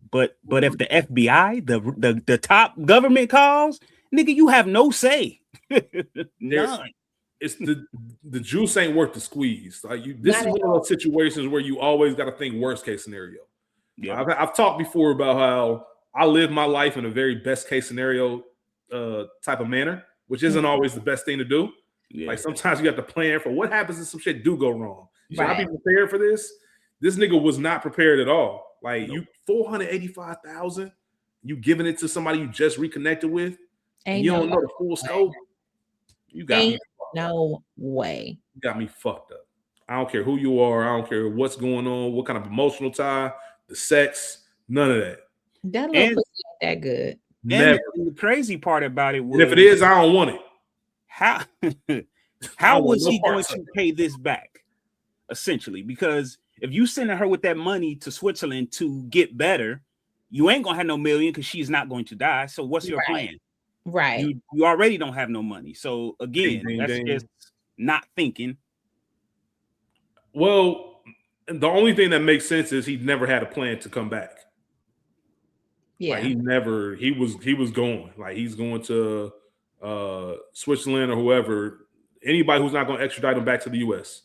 But if the FBI, the top government calls, nigga, you have no say. None. It's the juice ain't worth the squeeze. Like this is one of those situations where you always got to think worst case scenario. Yeah, I've talked before about how I live my life in a very best case scenario type of manner, which isn't always the best thing to do. Yeah. Like sometimes you have to plan for what happens if some shit do go wrong. Should I be prepared for this? This nigga was not prepared at all. Like you $485,000, you giving it to somebody you just reconnected with, and you don't know the full scope. You got me. No way. You got me fucked up. I don't care who you are. I don't care what's going on, what kind of emotional tie, the sex, none of that. That little pussy ain't that good. Never. And the crazy part about it was, and if it is, I don't want it. How was he going to pay this back? Essentially, because if you sending her with that money to Switzerland to get better, you ain't gonna have no million because she's not going to die. So what's your plan? Right. You already don't have no money. So again, that's just not thinking. Well, the only thing that makes sense is he never had a plan to come back. Yeah. Like he was going. Like he's going to Switzerland or whoever, anybody who's not going to extradite him back to the US.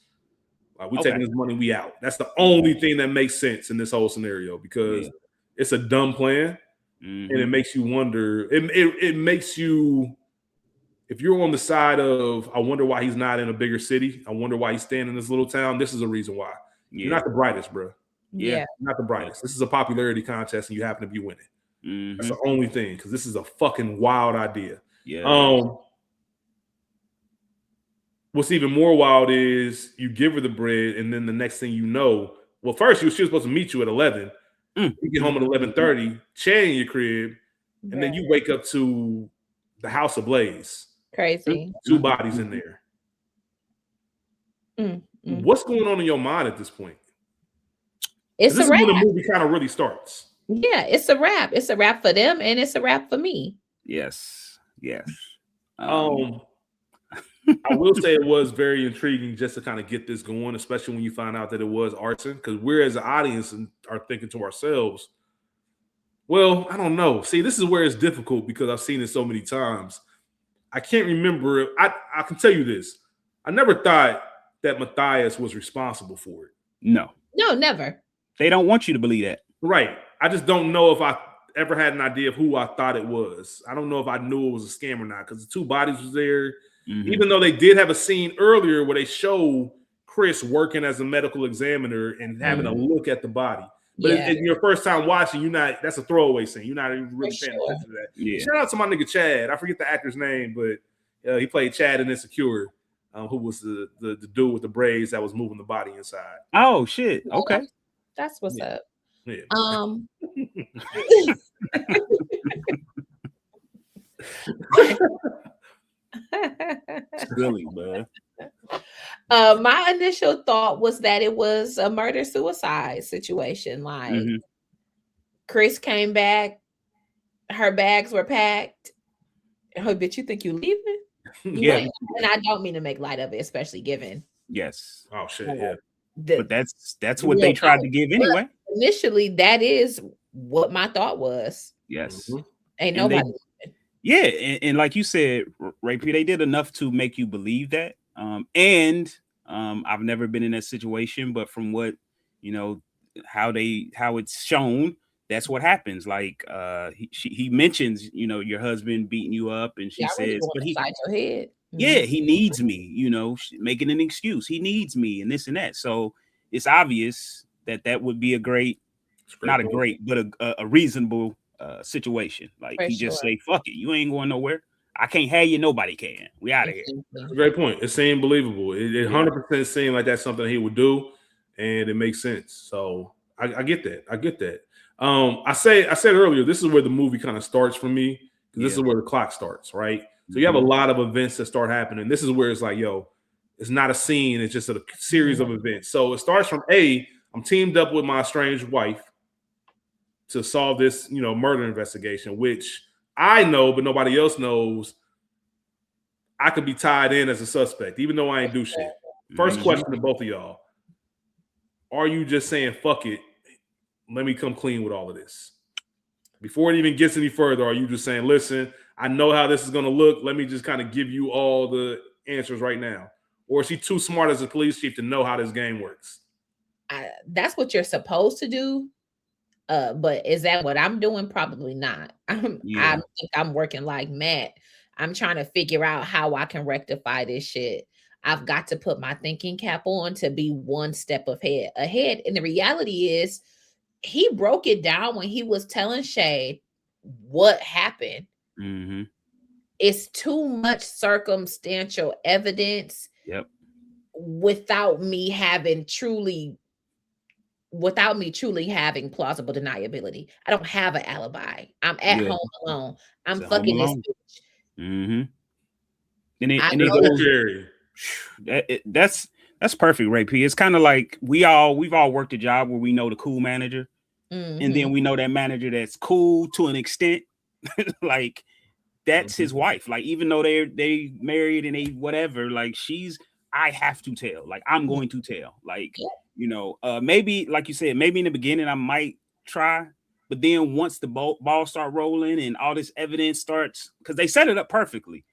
Like, we taking this money, we out. That's the only thing that makes sense in this whole scenario, because it's a dumb plan, and it makes you wonder. It makes you, if you're on the side of, I wonder why he's not in a bigger city, I wonder why he's staying in this little town, this is a reason why. You're not the brightest, bro. Yeah. You're not the brightest. This is a popularity contest, and you happen to be winning. That's the only thing, because this is a fucking wild idea. What's even more wild is you give her the bread, and then the next thing you know, well, first she was supposed to meet you at 11. You get home at 11:30, Chad in your crib, and then you wake up to the house ablaze. Crazy. 2 bodies in there. What's going on in your mind at this point? It's this a wrap. Is when the movie kind of really starts. Yeah, it's a wrap. It's a wrap for them, and it's a wrap for me. Yes. I will say it was very intriguing just to kind of get this going, especially when you find out that it was arson, because we're, as an audience, are thinking to ourselves, well, I don't know. See, this is where it's difficult, because I've seen it so many times. I can't remember. I can tell you this. I never thought that Matthias was responsible for it. No, never. They don't want you to believe that. Right. I just don't know if I ever had an idea of who I thought it was. I don't know if I knew it was a scam or not, because the 2 bodies was there. Even though they did have a scene earlier where they show Chris working as a medical examiner and having a look at the body. But in your first time watching, that's a throwaway scene. You're not even really paying attention to that. Shout out to my nigga Chad. I forget the actor's name, but he played Chad in Insecure, who was the dude with the braids that was moving the body inside. Oh, shit. Okay. That's what's up. Yeah. Really, man. My initial thought was that it was a murder-suicide situation. Like, Chris came back, her bags were packed. Oh, bitch, you think you leaving? And I don't mean to make light of it, especially given. Yes. Oh shit. Yeah. But that's what they tried to give anyway. Initially, that is what my thought was. Yes. Ain't nobody. And like you said, Ray P, they did enough to make you believe that. I've never been in that situation, but from what how it's shown, that's what happens. Like he mentions, your husband beating you up, and she says, but inside your head. He needs me, making an excuse. He needs me and this and that. So it's obvious that would be not a great, but a reasonable situation. Like, he just say, fuck it, you ain't going nowhere. I can't have you, nobody can. We out of here. That's a great point. It seemed believable. It 100% seemed like that's something he would do, and it makes sense. So I get that. I said earlier, this is where the movie kind of starts for me, because this is where the clock starts, right? So you have a lot of events that start happening. This is where it's like, yo, it's not a scene, it's just a series of events. So it starts from I'm teamed up with my estranged wife to solve this, murder investigation, which I know, but nobody else knows. I could be tied in as a suspect, even though I ain't do shit. First question to both of y'all. Are you just saying, fuck it, let me come clean with all of this? Before it even gets any further, are you just saying, listen, I know how this is going to look, let me just kind of give you all the answers right now? Or is he too smart as a police chief to know how this game works? That's what you're supposed to do. But is that what I'm doing? Probably not. I think I'm working like Matt. I'm trying to figure out how I can rectify this shit. I've got to put my thinking cap on to be one step ahead. And the reality is, he broke it down when he was telling Shade what happened. It's too much circumstantial evidence. Without me truly having plausible deniability. I don't have an alibi. I'm at home alone. I'm fucking this bitch. That's perfect, Ray P. It's kind of like we've all worked a job where we know the cool manager, and then we know that manager that's cool to an extent. Like, that's his wife. Like, even though they married and they whatever, like, I have to tell. Like, I'm going to tell. Like, maybe, like you said, maybe in the beginning I might try, but then once the ball start rolling and all this evidence starts, because they set it up perfectly.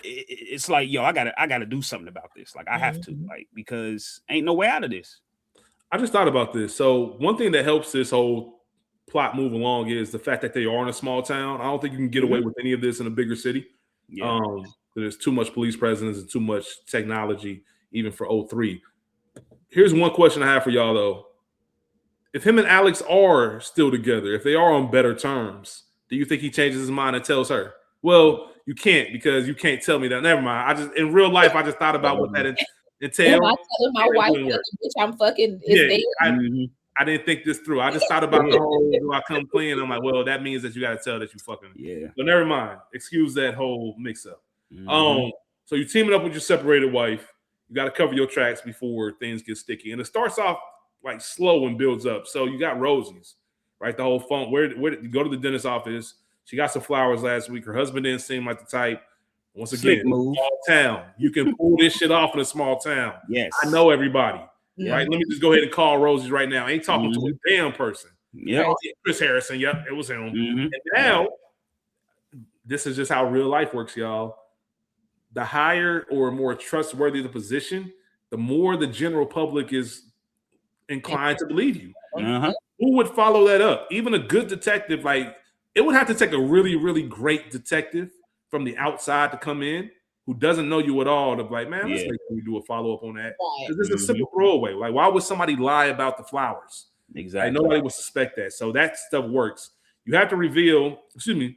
it's like, yo, I gotta do something about this. Like I have to, like, because ain't no way out of this. I just thought about this. So one thing that helps this whole plot move along is the fact that they are in a small town. I don't think you can get away with any of this in a bigger city. Yeah. There's too much police presence and too much technology, even for 03. Here's one question I have for y'all, though. If him and Alex are still together, if they are on better terms, do you think he changes his mind and tells her? Well, you can't, because you can't tell me that. Never mind. In real life, I just thought about what that entails. I tell my wife, bitch, I'm fucking. I didn't think this through. I just thought about the whole, do I come clean? I'm like, well, that means that you got to tell that you fucking. Yeah. But never mind. Excuse that whole mix-up. So you're teaming up with your separated wife. You got to cover your tracks before things get sticky. And it starts off like slow and builds up. So you got Rosie's, right? The whole phone. Where did you go to the dentist's office? She got some flowers last week. Her husband didn't seem like the type. Once again, small town. You can pull this shit off in a small town. Yes. I know everybody. Yeah. Right? Let me just go ahead and call Rosie's right now. I ain't talking to a damn person. Yeah. Chris Harrison. Yep, it was him. And now, this is just how real life works, y'all. The higher or more trustworthy the position, the more the general public is inclined to believe you. Who would follow that up? Even a good detective, like, it would have to take a really, really great detective from the outside to come in who doesn't know you at all to be like, man, let's make sure we do a follow-up on that. Because it's a simple throwaway. Like, why would somebody lie about the flowers? Exactly. Like, nobody would suspect that. So that stuff works. You have to reveal, then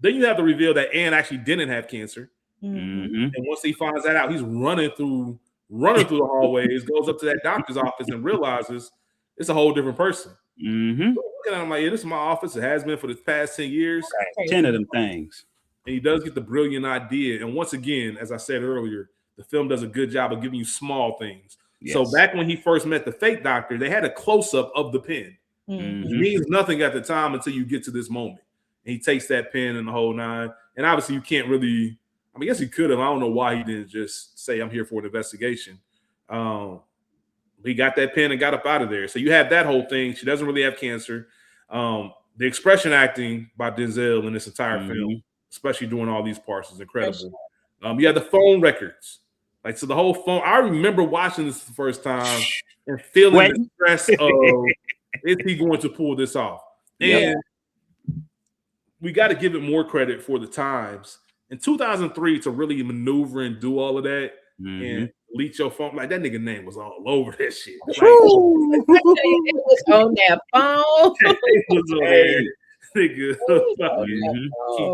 you have to reveal that Ann actually didn't have cancer. And once he finds that out, he's running through the hallways, goes up to that doctor's office and realizes it's a whole different person. So looking at him like, yeah, this is my office. It has been for the past 10 years. 10 of them things. And he does get the brilliant idea. And once again, as I said earlier, the film does a good job of giving you small things. Yes. So back when he first met the fake doctor, they had a close-up of the pen. It means nothing at the time until you get to this moment. And he takes that pen and the whole nine. And obviously you can't really, I mean, I guess he could have. I don't know why he didn't just say, I'm here for an investigation. He got that pen and got up out of there. So you have that whole thing. She doesn't really have cancer. The expression acting by Denzel in this entire film, especially doing all these parts, is incredible. You have the phone records. Like, so the whole phone, I remember watching this the first time and feeling the stress of, is he going to pull this off? And we got to give it more credit for the times. In 2003, to really maneuver and do all of that and leech your phone, like, that nigga name was all over that shit. Like, it was on that phone. It was on there. Nigga.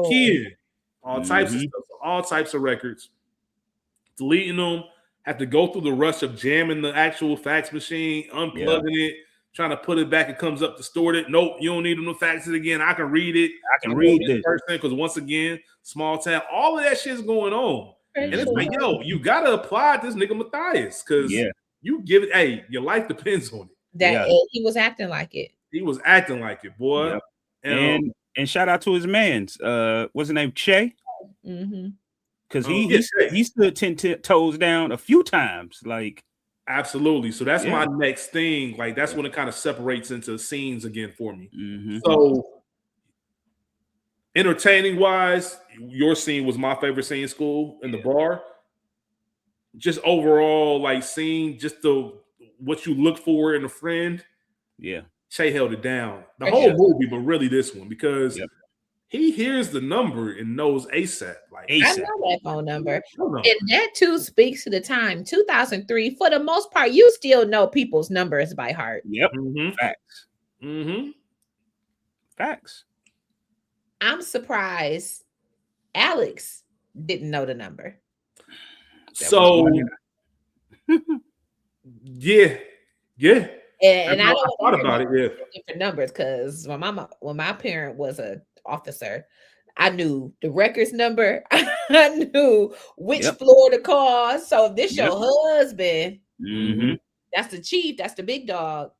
Keying. All types of stuff. All types of records. Deleting them. Have to go through the rush of jamming the actual fax machine, unplugging it, trying to put it back. It comes up distorted. Nope, you don't need them to fax it again. I can read it. I can read this person, because once again, small town, all of that shit's going on. And it's like, yo, you gotta apply this nigga Matthias, because you give it, hey, your life depends on it. That he was acting like it. He was acting like it, boy. And shout out to his man's what's his name? Che. Because he stood 10 toes down a few times. Like, absolutely. So that's my next thing. Like, that's when it kind of separates into scenes again for me. So entertaining wise, your scene was my favorite scene in school in the bar. Just overall, like, seeing just what you look for in a friend. Yeah. Che held it down. The whole movie, but really this one, because he hears the number and knows ASAP. Like, I know that phone number. And that too speaks to the time. 2003, for the most part, you still know people's numbers by heart. Facts. Facts. I'm surprised Alex didn't know the number. So And I thought about it. Different numbers, because when my parent was an officer, I knew the records number. I knew which floor to call. So if this your husband, that's the chief, that's the big dog.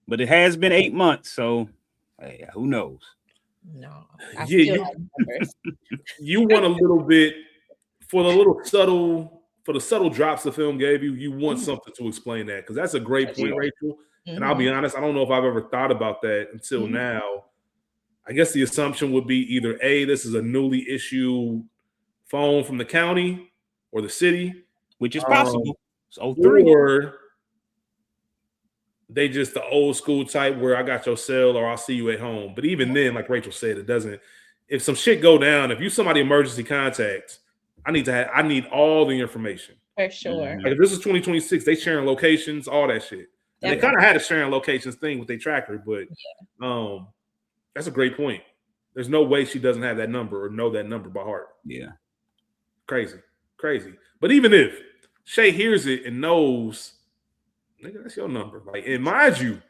But it has been 8 months, so hey, who knows? No, you want a little bit for the subtle drops the film gave you. You want something to explain that, because that's a great point, Rachel. And I'll be honest, I don't know if I've ever thought about that until now. I guess the assumption would be either A, this is a newly issued phone from the county or the city, which is possible. It's 03. Or they just the old school type where I got your cell or I'll see you at home. But even then, like Rachel said, it doesn't. If some shit go down, if you somebody emergency contacts, I need all the information. For sure. Like if this is 2026, they sharing locations, all that shit. And they kind of had a sharing locations thing with their tracker, but that's a great point. There's no way she doesn't have that number or know that number by heart. Yeah. Crazy. But even if Shay hears it and knows, nigga, that's your number. Like, and mind you,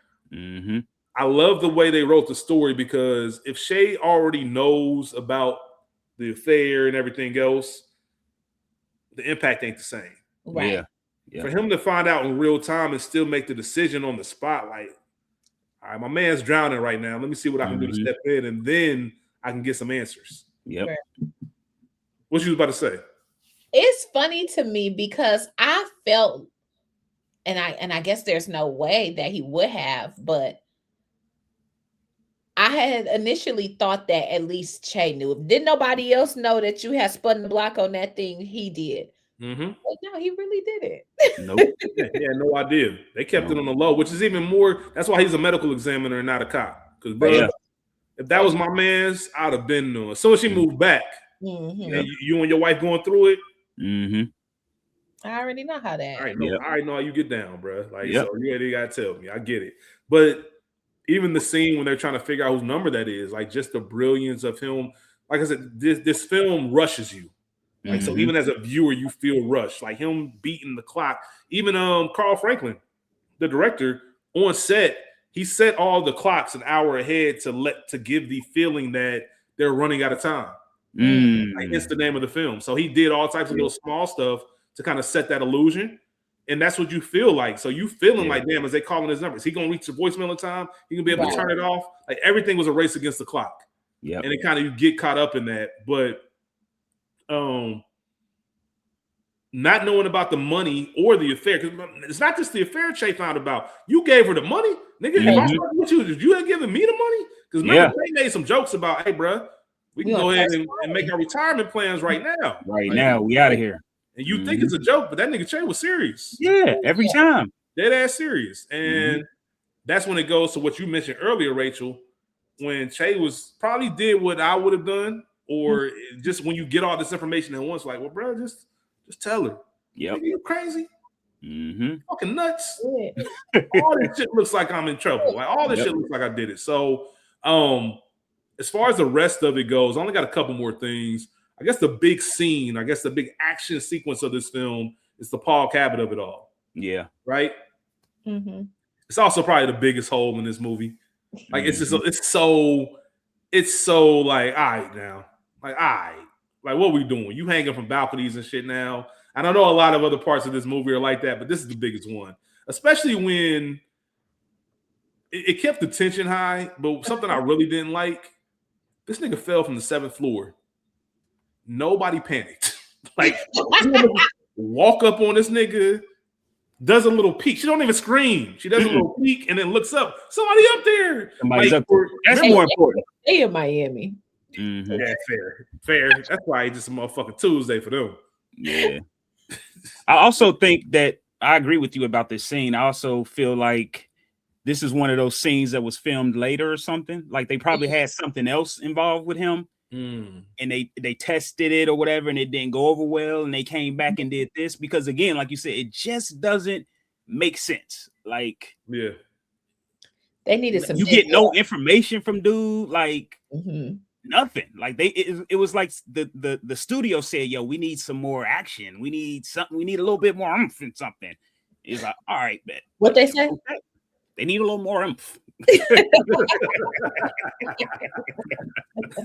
I love the way they wrote the story, because if Shay already knows about the affair and everything else, the impact ain't the same. Right. Yeah. For him to find out in real time and still make the decision on the spot, like, all right, my man's drowning right now. Let me see what I can do to step in, and then I can get some answers. Yep. What you was about to say? It's funny to me because I felt, and I guess there's no way that he would have, but I had initially thought that at least Che knew. Didn't nobody else know that you had spun the block on that thing? He did. But no, he really did it. Nope. Yeah, no idea. They kept it on the low, which is even more. That's why he's a medical examiner and not a cop. Because, bro, if that was my man's, I'd have been there. As soon as she moved back, and you and your wife going through it, I already know how that. I already know how you get down, bro. Like, so you gotta tell me. I get it. But even the scene when they're trying to figure out whose number that is, like, just the brilliance of him. Like I said, this film rushes you. Like, so even as a viewer, you feel rushed. Like him beating the clock. Even Carl Franklin, the director, on set, he set all the clocks an hour ahead to give the feeling that they're running out of time. Like, it's the name of the film. So he did all types of little small stuff to kind of set that illusion. And that's what you feel like. So you feeling like, damn, is they calling his number? Is he gonna reach the voicemail in time? He gonna be able to turn it off? Like, everything was a race against the clock. Yeah. And it kind of, you get caught up in that. But not knowing about the money or the affair, because it's not just the affair Che found about. You gave her the money, nigga. If I started with you, did you have given me the money? Because they made some jokes about, hey, bro, we can go ahead and make our retirement plans right now. Now, we out of here. And you think it's a joke, but that nigga Che was serious. Yeah, every time. Dead ass serious. And that's when it goes to what you mentioned earlier, Rachel, when Che was probably did what I would have done, or just when you get all this information at once, like, well, bro, just tell her. Yeah, you crazy. Fucking nuts. All this shit looks like I'm in trouble. Like, all this shit looks like I did it. So, as far as the rest of it goes, I only got a couple more things. I guess the big scene, the big action sequence of this film is the Paul Cabot of it all. Yeah. Right? It's also probably the biggest hole in this movie. Like, it's just, it's so like, all right now. Like, all right. Like, what we doing? You hanging from balconies and shit now. And I know a lot of other parts of this movie are like that, but this is the biggest one. Especially when it kept the tension high, but something I really didn't like, this nigga fell from the 7th floor. Nobody panicked. Like, walk up on this nigga, does a little peek. She don't even scream. She does a little peek and then looks up. Somebody up there. Somebody's up there. That's more important. They in Miami. Yeah, fair. That's why it's just a motherfucking Tuesday for them. Yeah. I also think that I agree with you about this scene. I also feel like this is one of those scenes that was filmed later or something. Like, they probably had something else involved with him. And they tested it or whatever, and it didn't go over well, and they came back and did this because, again, like you said, it just doesn't make sense. Like, they needed some. You get no information from dude, like nothing. Like, it was like the studio said, "Yo, we need some more action. We need something. We need a little bit more oomph and something." It's like, all right, bet. What they say? Okay. They need a little more oomph.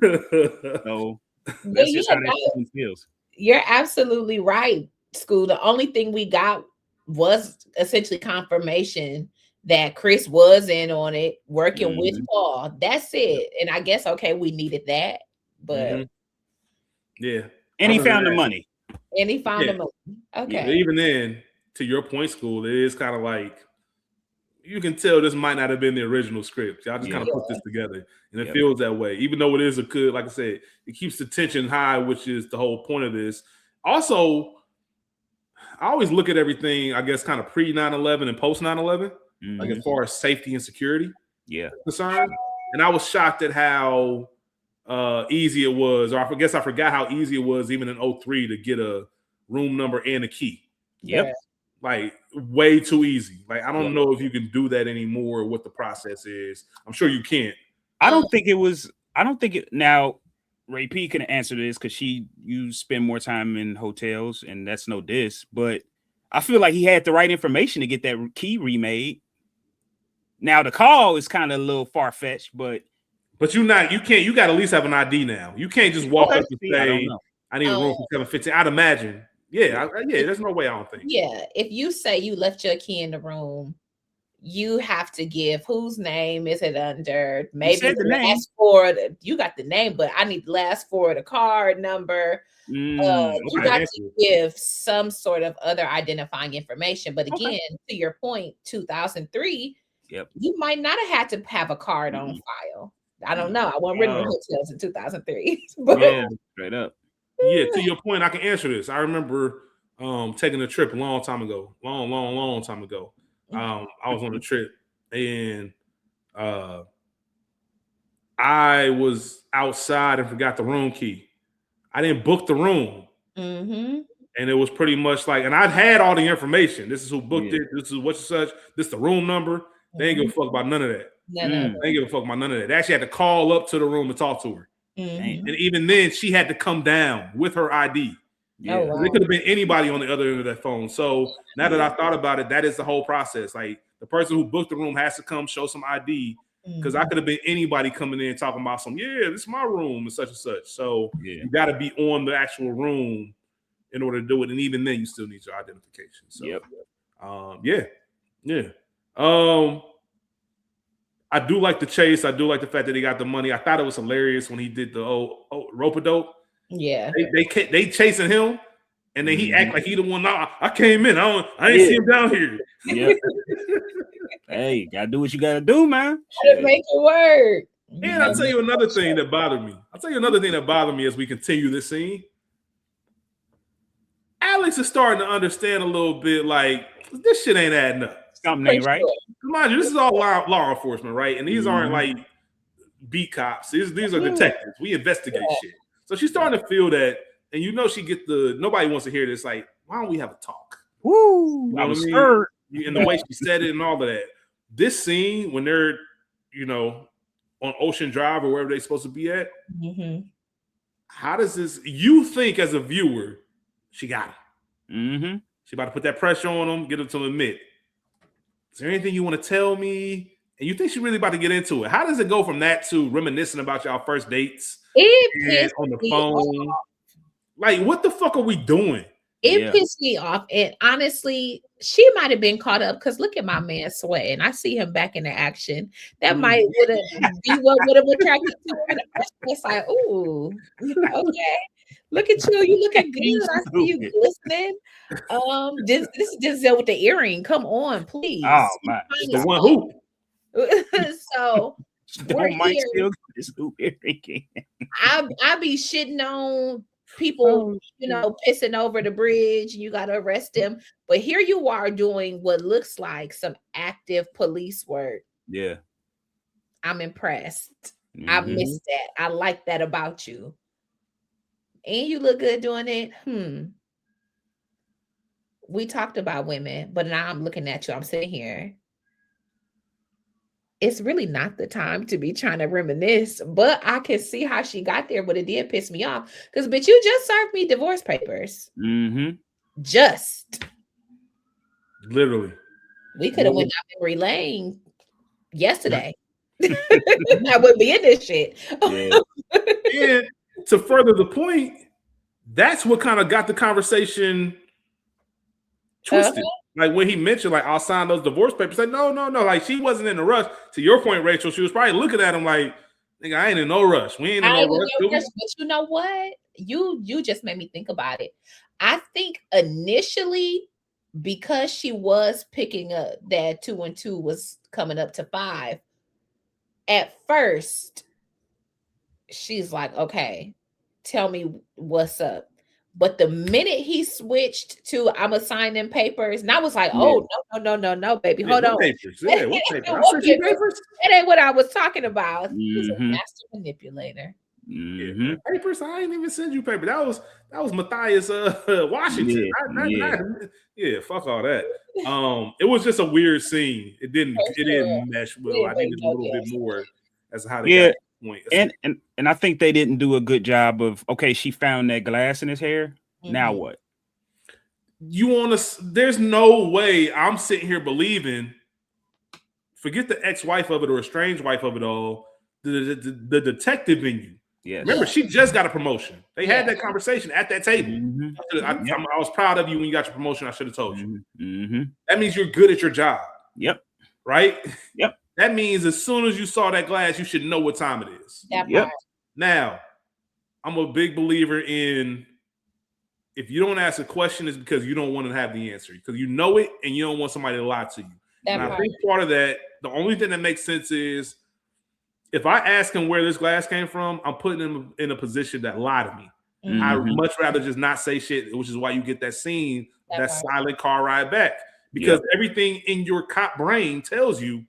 So that's just how that feels. You're absolutely right, School. The only thing we got was essentially confirmation that Chris was in on it, working with Paul. That's it. And I guess, okay, we needed that, but and he found the money. And he found the money. Okay. Even then, to your point, School, it is kind of like, you can tell this might not have been the original script. Y'all just kind of put this together, and it feels that way. Even though it is a good, like I said, it keeps the tension high, which is the whole point of this. Also, I always look at everything, I guess, kind of pre 9/11 and post 9/11, like as far as safety and security concerned. And I was shocked at how easy it was, or I forgot how easy it was even in 03 to get a room number and a key. Like way too easy. Like I don't know if you can do that anymore, or what the process is. I'm sure you can't. I don't think it now Ray P can answer this because you spend more time in hotels, and that's no diss, but I feel like he had the right information to get that key remade. Now the call is kind of a little far-fetched, but you got to at least have an ID now. You can't just walk up and say, I need a room for 715. I'd imagine. There's no way, I don't think. Yeah, if you say you left your key in the room, you have to give whose name is it under? Maybe the last four. You got the name, but I need the last four of the card number. You got to give some sort of other identifying information. But again, to your point, 2003, you might not have had to have a card on file. I don't know. I wasn't renting hotels in 2003. But straight up. Yeah, to your point, I can answer this. I remember taking a trip a long time ago. Long time ago. I was on a trip, and I was outside and forgot the room key. I didn't book the room. And it was pretty much like, and I'd had all the information. This is who booked it. This is what such. This is the room number. They ain't give a fuck about none of that. They ain't give a fuck about none of that. They actually had to call up to the room and talk to her. And even then, she had to come down with her ID. It could have been anybody on the other end of that phone. So now that I thought about it, that is the whole process. Like the person who booked the room has to come show some ID, because I could have been anybody coming in talking about some, this is my room and such. So you got to be on the actual room in order to do it. And even then, you still need your identification. So I do like the chase. I do like the fact that he got the money. I thought it was hilarious when he did the rope-a-dope. Yeah, they chasing him, and then he act like he the one. Nah, I came in. I ain't see him down here. Hey, you gotta do what you gotta do, man. Gotta make it work. And I'll tell you another thing that bothered me. As we continue this scene. Alex is starting to understand a little bit. Like this shit ain't adding up. Something ain't right. Mind you, this is all law enforcement, right? And these aren't like beat cops. These are detectives. We investigate shit. So she's starting to feel that, and she get nobody wants to hear this. Like, why don't we have a talk? Woo! I was hurt. And the way she said it and all of that. This scene when they're, on Ocean Drive or wherever they're supposed to be at. How does this? You think as a viewer, she got him. She about to put that pressure on him, get him to admit. Is there anything you want to tell me? And you think she's really about to get into it? How does it go from that to reminiscing about y'all first dates on the phone? Like, what the fuck are we doing? It pissed me off. And honestly, she might have been caught up because look at my man sweating. I see him back in the action. That might be what would have attracted to her. It's like, ooh, okay. Look at you. You looking good. I see you glistening. This is Denzel with the earring. Come on, please. Oh my, the one who. So don't mind still this earring. I be shitting on people, pissing over the bridge. You got to arrest them. But here you are doing what looks like some active police work. Yeah. I'm impressed. I miss that. I like that about you. And you look good doing it. We talked about women, but now I'm looking at you. I'm sitting here. It's really not the time to be trying to reminisce, but I can see how she got there, but it did piss me off because, bitch, you just served me divorce papers. Just. Literally. We could have went down memory lane yesterday. I wouldn't be in this shit. And to further the point, that's what kind of got the conversation twisted. Like when he mentioned, like, I'll sign those divorce papers. Like, no. Like she wasn't in a rush. To your point, Rachel, she was probably looking at him like, nigga, I ain't in no rush. We ain't in no rush. But you know what? You just made me think about it. I think initially because she was picking up that 2 and 2 was coming up to 5. At first, she's like, okay, tell me what's up. But the minute he switched to I'm assigning papers, and I was like, oh, no, baby, hold on. Papers? Yeah, what papers? I sent you papers? That ain't what I was talking about. He's a master manipulator. Yeah, papers? I ain't even send you paper. That was Matthias Washington. Yeah, fuck all that. It was just a weird scene. It didn't mesh well. I needed a little bit more as to how they got to the point. And I think they didn't do a good job of, okay, she found that glass in his hair. Now what? There's no way I'm sitting here believing, forget the ex-wife of it or estranged wife of it all, the detective in you. Yes. Remember, she just got a promotion. They had that conversation at that table. I was proud of you when you got your promotion. I should have told you. That means you're good at your job. Yep. Right? Yep. That means as soon as you saw that glass, you should know what time it is. Yep. Now, I'm a big believer in, if you don't ask a question, it's because you don't want to have the answer. Because you know it and you don't want somebody to lie to you. And I think part of that, the only thing that makes sense is, if I ask him where this glass came from, I'm putting him in a position that lie to me. I'd much rather just not say shit, which is why you get that scene, that silent car ride back. Because everything in your cop brain tells you,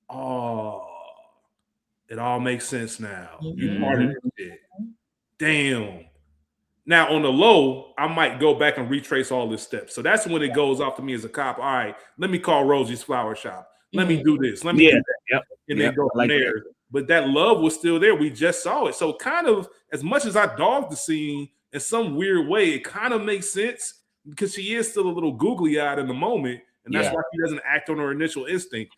oh, it all makes sense now. You part of this shit. Damn. Now, on the low, I might go back and retrace all this steps. So that's when it goes off to me as a cop. All right, let me call Rosie's flower shop. Let me do this. Let me do that. And then go from there. But that love was still there. We just saw it. So kind of, as much as I dogged the scene, in some weird way, it kind of makes sense because she is still a little googly-eyed in the moment. And that's why she doesn't act on her initial instinct.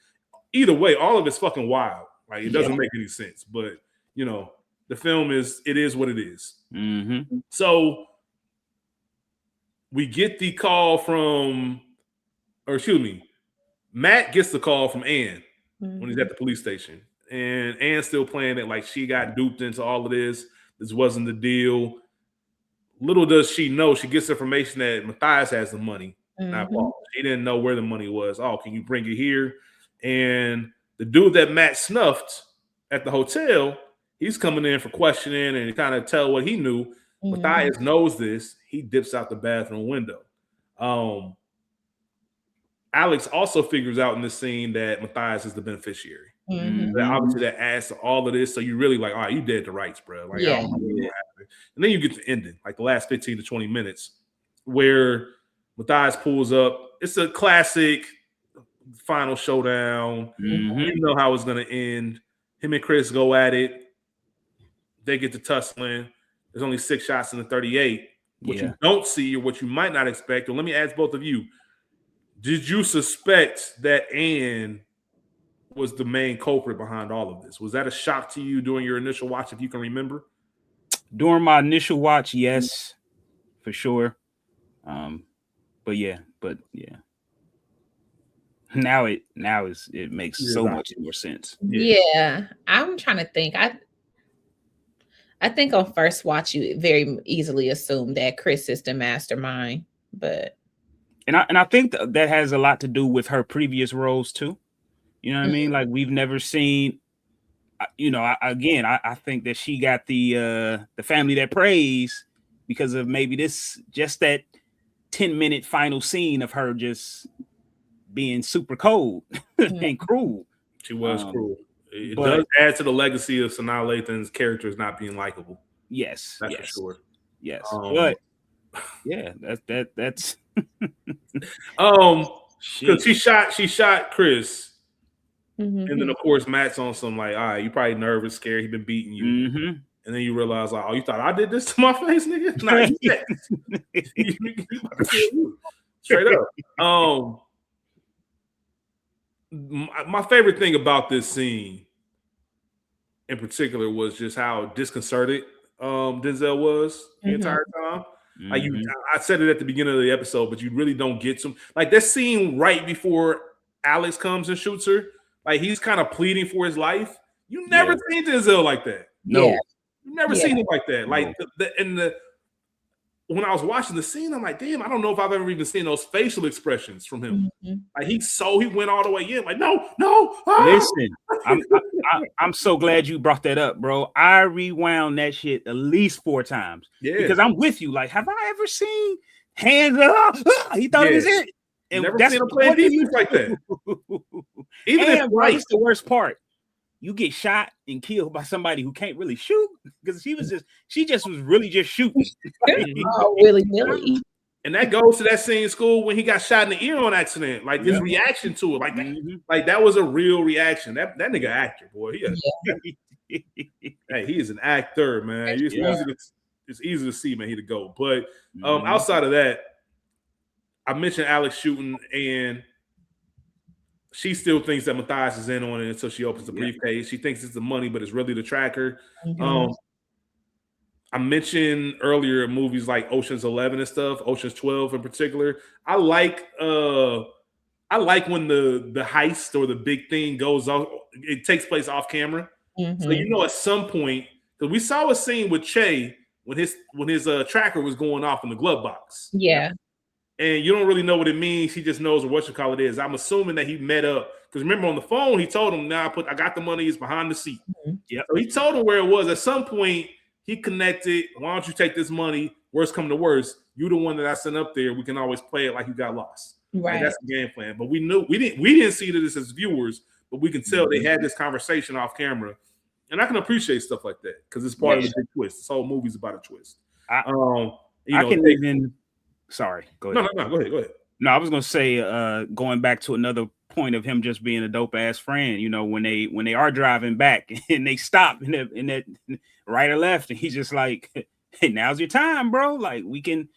Either way, all of it's fucking wild. Like, it doesn't make any sense. But, you know, the film is what it is. So we get the call from, or excuse me, Matt gets the call from Ann when he's at the police station. And Ann's still playing it like she got duped into all of this. This wasn't the deal. Little does she know, she gets information that Matthias has the money, not Paul. She didn't know where the money was. Oh, can you bring it here? And the dude that Matt snuffed at the hotel, he's coming in for questioning and kind of tell what he knew. Matthias knows this. He dips out the bathroom window. Alex also figures out in this scene that Matthias is the beneficiary. Obviously, that adds to all of this. So you really like, all right, you dead to rights, bro. Like, I don't know what happened. And then you get the ending, like the last 15 to 20 minutes, where Matthias pulls up. It's a classic final showdown. You know how it's going to end. Him and Chris go at it. They get to tussling. There's only 6 shots in the 38. What you don't see, or what you might not expect, or let me ask both of you, did you suspect that Ann was the main culprit behind all of this? Was that a shock to you during your initial watch, if you can remember? During my initial watch, yes, for sure. But yeah. Now it makes so much more sense. Yeah. I'm trying to think. I think on first watch you very easily assume that Chris is the mastermind, but and I think that has a lot to do with her previous roles too. You know what I mean? Like, we've never seen, you know, I think that she got the family that prays because of maybe just that 10-minute final scene of her just being super cold and cruel. She was cruel. It does add to the legacy of Sanaa Lathan's characters not being likable. Yes. That's for sure. Yes. But yeah, that's because she shot Chris. And then, of course, Matt's on some like, all right, you probably nervous, scared. He been beating you. And then you realize, like, oh, you thought I did this to my face, nigga? Nah, you about to kill you. Straight up. My favorite thing about this scene in particular was just how disconcerted Denzel was the entire time. Like, I said it at the beginning of the episode, but you really don't get some. Like, that scene right before Alex comes and shoots her, like, he's kind of pleading for his life. You never seen Denzel like that. No. You never seen him like that. Like, when I was watching the scene, I'm like, damn, I don't know if I've ever even seen those facial expressions from him. Like he went all the way in, like, no. Listen, I'm so glad you brought that up, bro. I rewound that shit at least 4 times. Yeah. Because I'm with you. Like, have I ever seen hands up? He thought it was it. And never seen him play defense like that. Even if that's the worst part. You get shot and killed by somebody who can't really shoot because she just was really just shooting. Willy-nilly. And that goes to that scene in school when he got shot in the ear on accident. Like his reaction to it, like that was a real reaction. That nigga actor, boy. Hey, he is an actor, man. It's easy to see, man. He to go. But outside of that, I mentioned Alex shooting, and she still thinks that Matthias is in on it until she opens the briefcase. She thinks it's the money, but it's really the tracker. I mentioned earlier movies like Ocean's 11 and stuff, Ocean's 12 in particular. I like when the heist or the big thing goes off. It takes place off camera. So at some point, because we saw a scene with Che when his tracker was going off in the glove box. Yeah. And you don't really know what it means. He just knows what it is. I'm assuming that he met up. Because remember on the phone, he told him, I got the money, it's behind the seat. Yeah. So he told him where it was. At some point, he connected, why don't you take this money? Worst come to worst, you the one that I sent up there. We can always play it like you got lost. Right. And that's the game plan. But we didn't see this as viewers, but we can tell they had this conversation off camera. And I can appreciate stuff like that because it's part of the big twist. This whole movie's about a twist. Sorry, go ahead. No, go ahead. No, I was gonna say, going back to another point of him just being a dope ass friend. When they are driving back and they stop in that right or left, and he's just like, "Hey, now's your time, bro. Like we can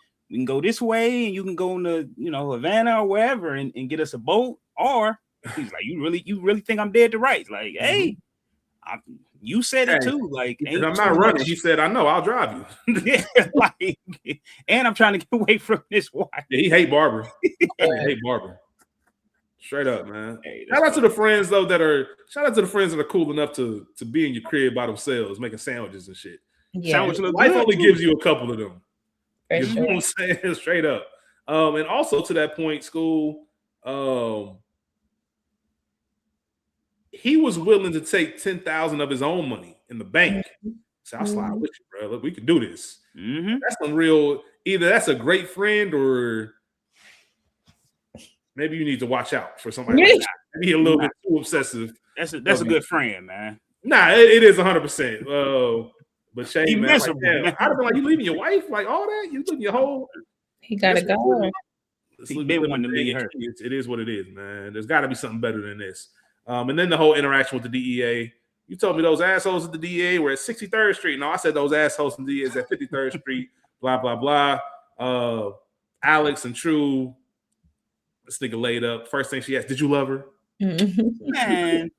go this way, and you can go into Havana or wherever, and get us a boat." Or he's like, "You really think I'm dead to rights? Like, hey, you said it too. Like, I'm not running." He said, "I know. I'll drive you." Yeah, and I'm trying to get away from this wife. Yeah, he hate Barbara. Hate Barbara. Straight up, man. Shout out to the friends that are cool enough to be in your crib by themselves, making sandwiches and shit. Yeah. Life only gives you a couple of them. You know what I'm saying? Straight up. And also to that point, school. He was willing to take 10,000 of his own money in the bank. So I'll slide with you, bro. Look, we can do this. That's some real. Either that's a great friend, or maybe you need to watch out for somebody like that. Maybe a little bit too obsessive. That's a good friend, man. Nah, it is 100%. But Shane, man, I'd have been like, you leaving your wife, like all that? You leaving your whole? He gotta go. He been wanting to leave her. It is what it is, man. There's got to be something better than this. And then the whole interaction with the DEA. You told me those assholes at the DEA were at 63rd Street. No, I said those assholes in the DEA is at 53rd Street. Blah blah blah. Alex and True. This nigga laid up. First thing she asked, "Did you love her?" Man,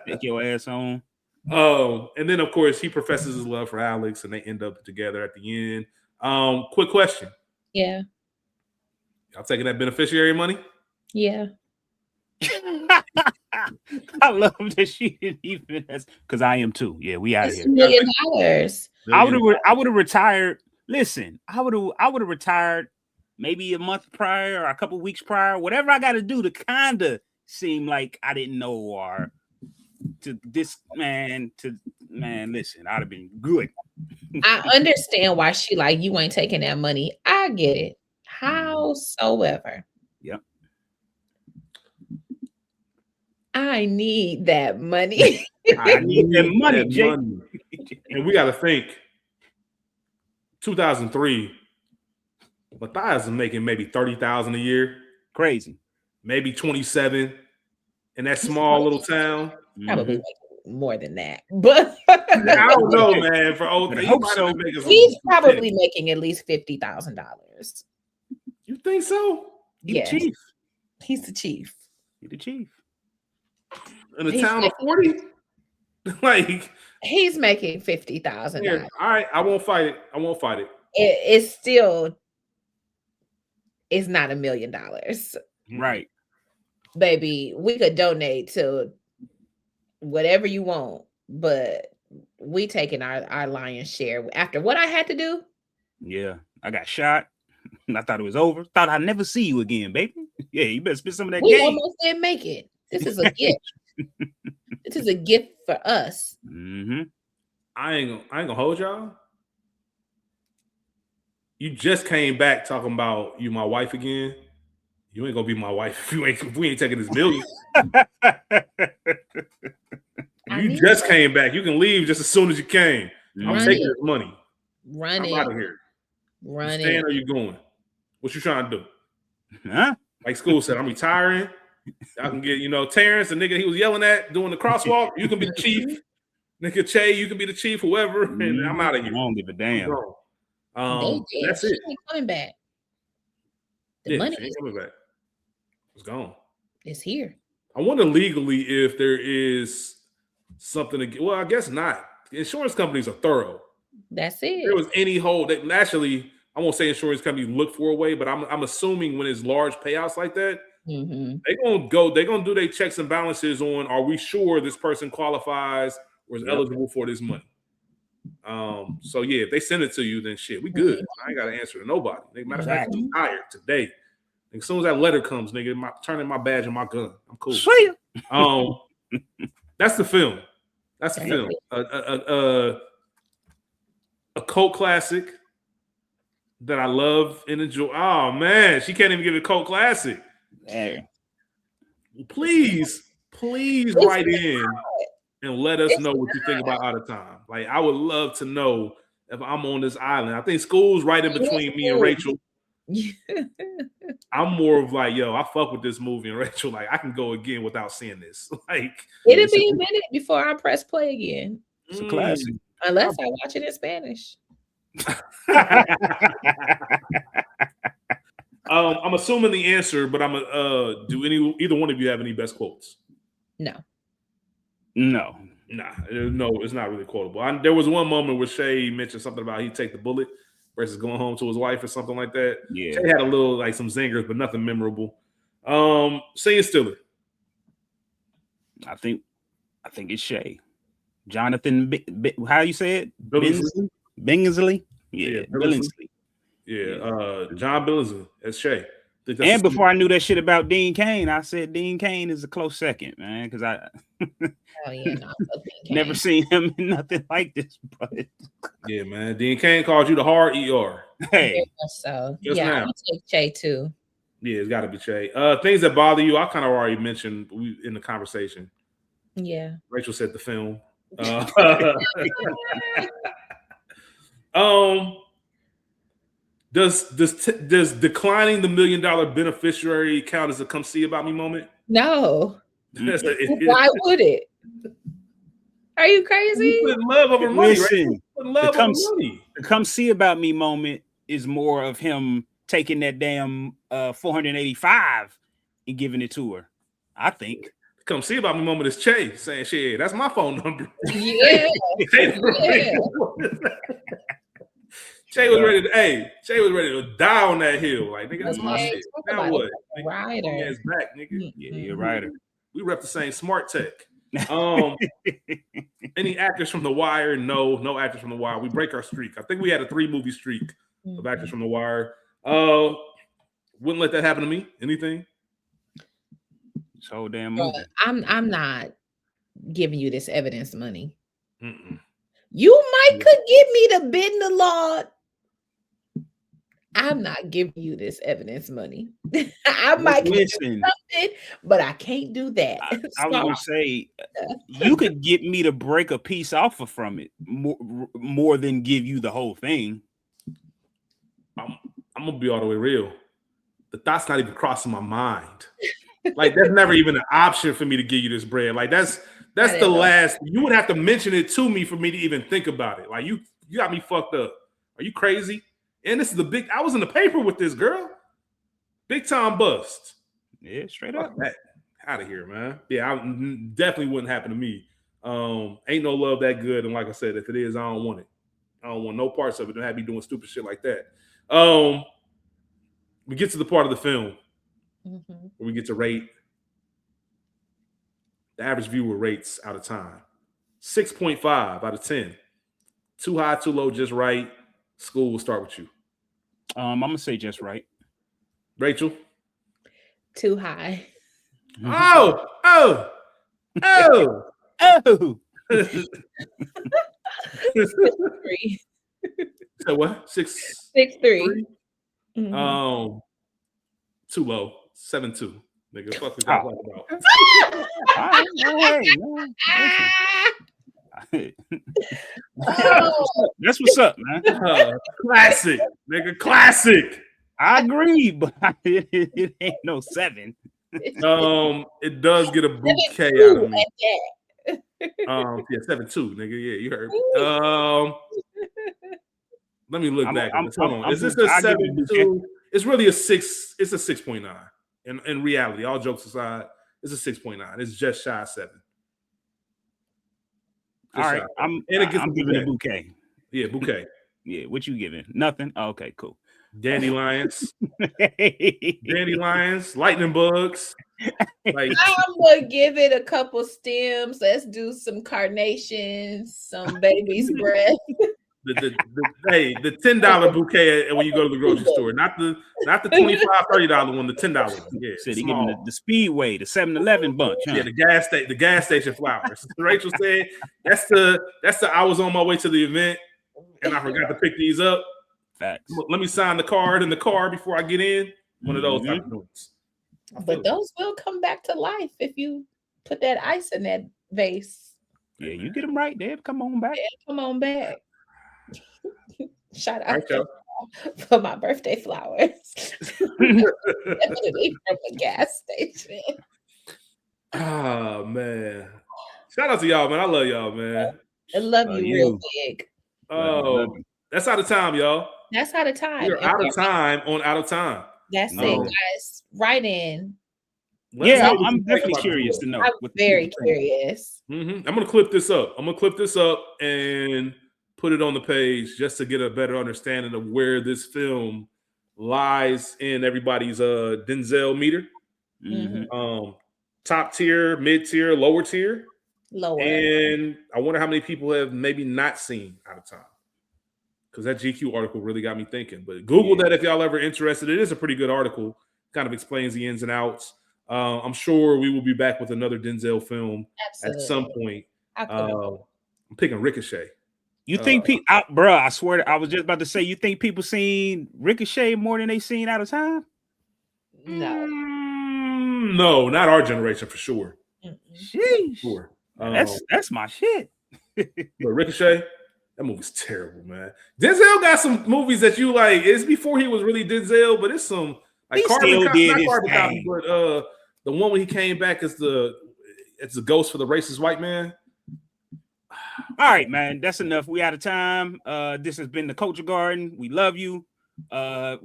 take your ass on. And then of course he professes his love for Alex, and they end up together at the end. Quick question. Yeah. Y'all taking that beneficiary money? Yeah. I love that she didn't even ask, because I am too. Yeah, we out of here. $1 million. I would have retired. Listen, I would have retired maybe a month prior or a couple weeks prior, whatever I got to do to kind of seem like I didn't know, or to this man. Listen, I'd have been good. I understand why she like, you ain't taking that money. I get it. Howsoever. Yep. I need that money. I need that money, Jake. And we got to think 2003, Matthias is making maybe 30,000 a year. Crazy. Maybe 27 in that small little town. Probably making more than that. But I don't know, man. For old, he's probably making at least $50,000. You think so? Yes. Chief. He's the chief. He's the chief. In a town of 40? Like he's making $50,000. All right, I won't fight it. It's still, it's not $1 million. Right. Baby, we could donate to whatever you want, but we taking our lion's share. After what I had to do, Yeah, I got shot. I thought it was over. Thought I'd never see you again, baby. Yeah, you better spend some of that We game. almost didn't make it. This is a gift. This is a gift for us. Mm-hmm. I ain't gonna hold y'all. You just came back talking about you my wife again. You ain't gonna be my wife if we ain't taking this million. You just came back. You can leave just as soon as you came. I'm taking this money. Run I'm it. out of here. Run you staying it. or you going? What you trying to do? Huh? Like school said, I'm retiring. I can get, Terrence, the nigga he was yelling at doing the crosswalk. You can be the chief. Nigga Che, you can be the chief, whoever, and I'm out of here. I don't give a damn. That's it. She ain't coming back. The money she ain't coming back. It's gone. It's here. I wonder legally if there is something. Well, I guess not. Insurance companies are thorough. That's it. If there was any hole that naturally, I won't say insurance companies look for a way, but I'm assuming when it's large payouts like that, they're gonna do their checks and balances on. Are we sure this person qualifies or is eligible for this money? So yeah, if they send it to you, then shit, we good. I ain't got to answer to nobody. Matter of fact, I'm tired today. As soon as that letter comes, nigga, turning my badge and my gun. I'm cool. Sweet. That's the film. That's the film. A cult classic that I love and enjoy. Oh man, she can't even give it a cult classic. Hey. Please write in and let us know what you think about Out of Time. Like, I would love to know if I'm on this island. I think school's right in between me and Rachel. I'm more of like, yo, I fuck with this movie, and Rachel, like, I can go again without seeing this. Like, it'll be a minute before I press play again. It's a classic. Unless I watch it in Spanish. I'm assuming the answer, but I'm do either one of you have any best quotes? No. No, it's not really quotable. There was one moment where Shay mentioned something about he'd take the bullet versus going home to his wife or something like that. Yeah, Shay had a little like some zingers, but nothing memorable. Scene Stiller. I think it's Shay. Jonathan, how you say it? Billingsley. Yeah, Billingsley. Yeah, John Billingsley as Shay. And before I knew that shit about Dean Cain, I said Dean Cain is a close second, man, because I never seen him in nothing like this. But yeah, man, Dean Cain called you the hard ER. Hey, so I'm gonna take Che too. Yeah, it's got to be Che. Things that bother you, I kind of already mentioned in the conversation. Yeah, Rachel said the film. Does declining the $1 million beneficiary count as a come see about me moment? No. Why would it? Are you crazy? Put love over money. Listen, the come see about me moment is more of him taking that damn 485 and giving it to her. I think. Come see about me moment is Che saying, "Shit, that's my phone number." Yeah. Che was ready to die on that hill. Like, nigga, that's my shit. Now what? Rider. Yeah, it's back, nigga. Yeah, you're rider. We rep the same smart tech. Any actors from The Wire? No actors from The Wire. We break our streak. I think we had a 3-movie streak of actors from The Wire. Wouldn't let that happen to me. Anything? This whole damn movie. I'm not giving you this evidence money. You could give me the bid in the law. I'm not giving you this evidence money. I might give you something, but I can't do that. I was gonna say you could get me to break a piece off from it more than give you the whole thing. I'm gonna be all the way real. The thought's not even crossing my mind. Like, that's never even an option for me to give you this bread. Like, that's the last. You would have to mention it to me for me to even think about it. Like, you got me fucked up. Are you crazy? And this is I was in the paper with this girl. Big time bust. Yeah, straight up. Out of here, man. Yeah, definitely wouldn't happen to me. Ain't no love that good. And like I said, if it is, I don't want it. I don't want no parts of it. Don't have me doing stupid shit like that. We get to the part of the film where we get to rate. The average viewer rates Out of Time 6.5 out of 10. Too high, too low, just right. School, we'll start with you. I'm gonna say just right. Rachel. Too high. Oh. Oh. 6'3". So what? 6'3". 6'3". Mhm. Too low. 7'2". Nigga, fuck we talking about. That's what's up, man. Classic, nigga, classic. I agree, but it ain't no 7. It does get a bouquet out of me. Yeah, 7'2", nigga. Yeah, you heard me. Let me look back. Hold on. Is this a 7'2"? It's really a 6. It's a 6.9. In reality, all jokes aside, it's a 6.9. It's just shy of 7. All right, I'm giving a bouquet. Yeah, bouquet. Yeah, what you giving? Nothing. Oh, okay, cool. Dandelions, lightning bugs. Like, I'm gonna give it a couple stems. Let's do some carnations, some baby's breath. The $10 bouquet when you go to the grocery store, not the $25, $30 one, the $10 one. Yeah, so they giving the Speedway, the 7-Eleven bunch. Huh? Yeah, the gas station flowers. Rachel said that's the I was on my way to the event and I forgot to pick these up. Facts. Let me sign the card in the car before I get in. One of those type of notes. But those will come back to life if you put that ice in that vase. Yeah, you get them right there. Come on back. Yeah, come on back. Shout out right, for my birthday flowers. Definitely from the gas station. Oh man. Shout out to y'all, man. I love y'all, man. I love you real big. Oh, that's out of time, y'all. That's out of time. We're out of time on Out of Time. That's it, guys. Write in. Yeah, I'm definitely curious to know. I'm very curious. I'm gonna clip this up. And put it on the page just to get a better understanding of where this film lies in everybody's Denzel meter. Top tier, mid tier, lower tier. Lower. And I wonder how many people have maybe not seen Out of Time. Because that GQ article really got me thinking. But Google that if y'all ever interested. It is a pretty good article. Kind of explains the ins and outs. I'm sure we will be back with another Denzel film at some point. I'm picking Ricochet. You think people, bro? I swear, I was just about to say. You think people seen Ricochet more than they seen Out of Time? No, no, not our generation for sure. Sheesh. Sure. That's my shit. But Ricochet, that movie's terrible, man. Denzel got some movies that you like. It's before he was really Denzel, but it's some like Carbon Copy, but the one when he came back as it's the ghost for the racist white man. All right, man. That's enough. We out of time. This has been the Culture Garden. We love you. Y'all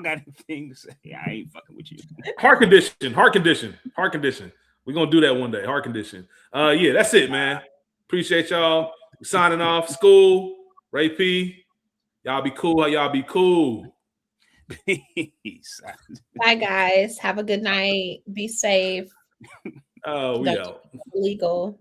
got anything to say? I ain't fucking with you. Heart condition. We're gonna do that one day. Heart condition. Yeah, that's it, man. Appreciate y'all. We're signing off. School. Ray P. Y'all be cool. Y'all be cool. Peace. Bye, guys. Have a good night. Be safe. We out. Illegal.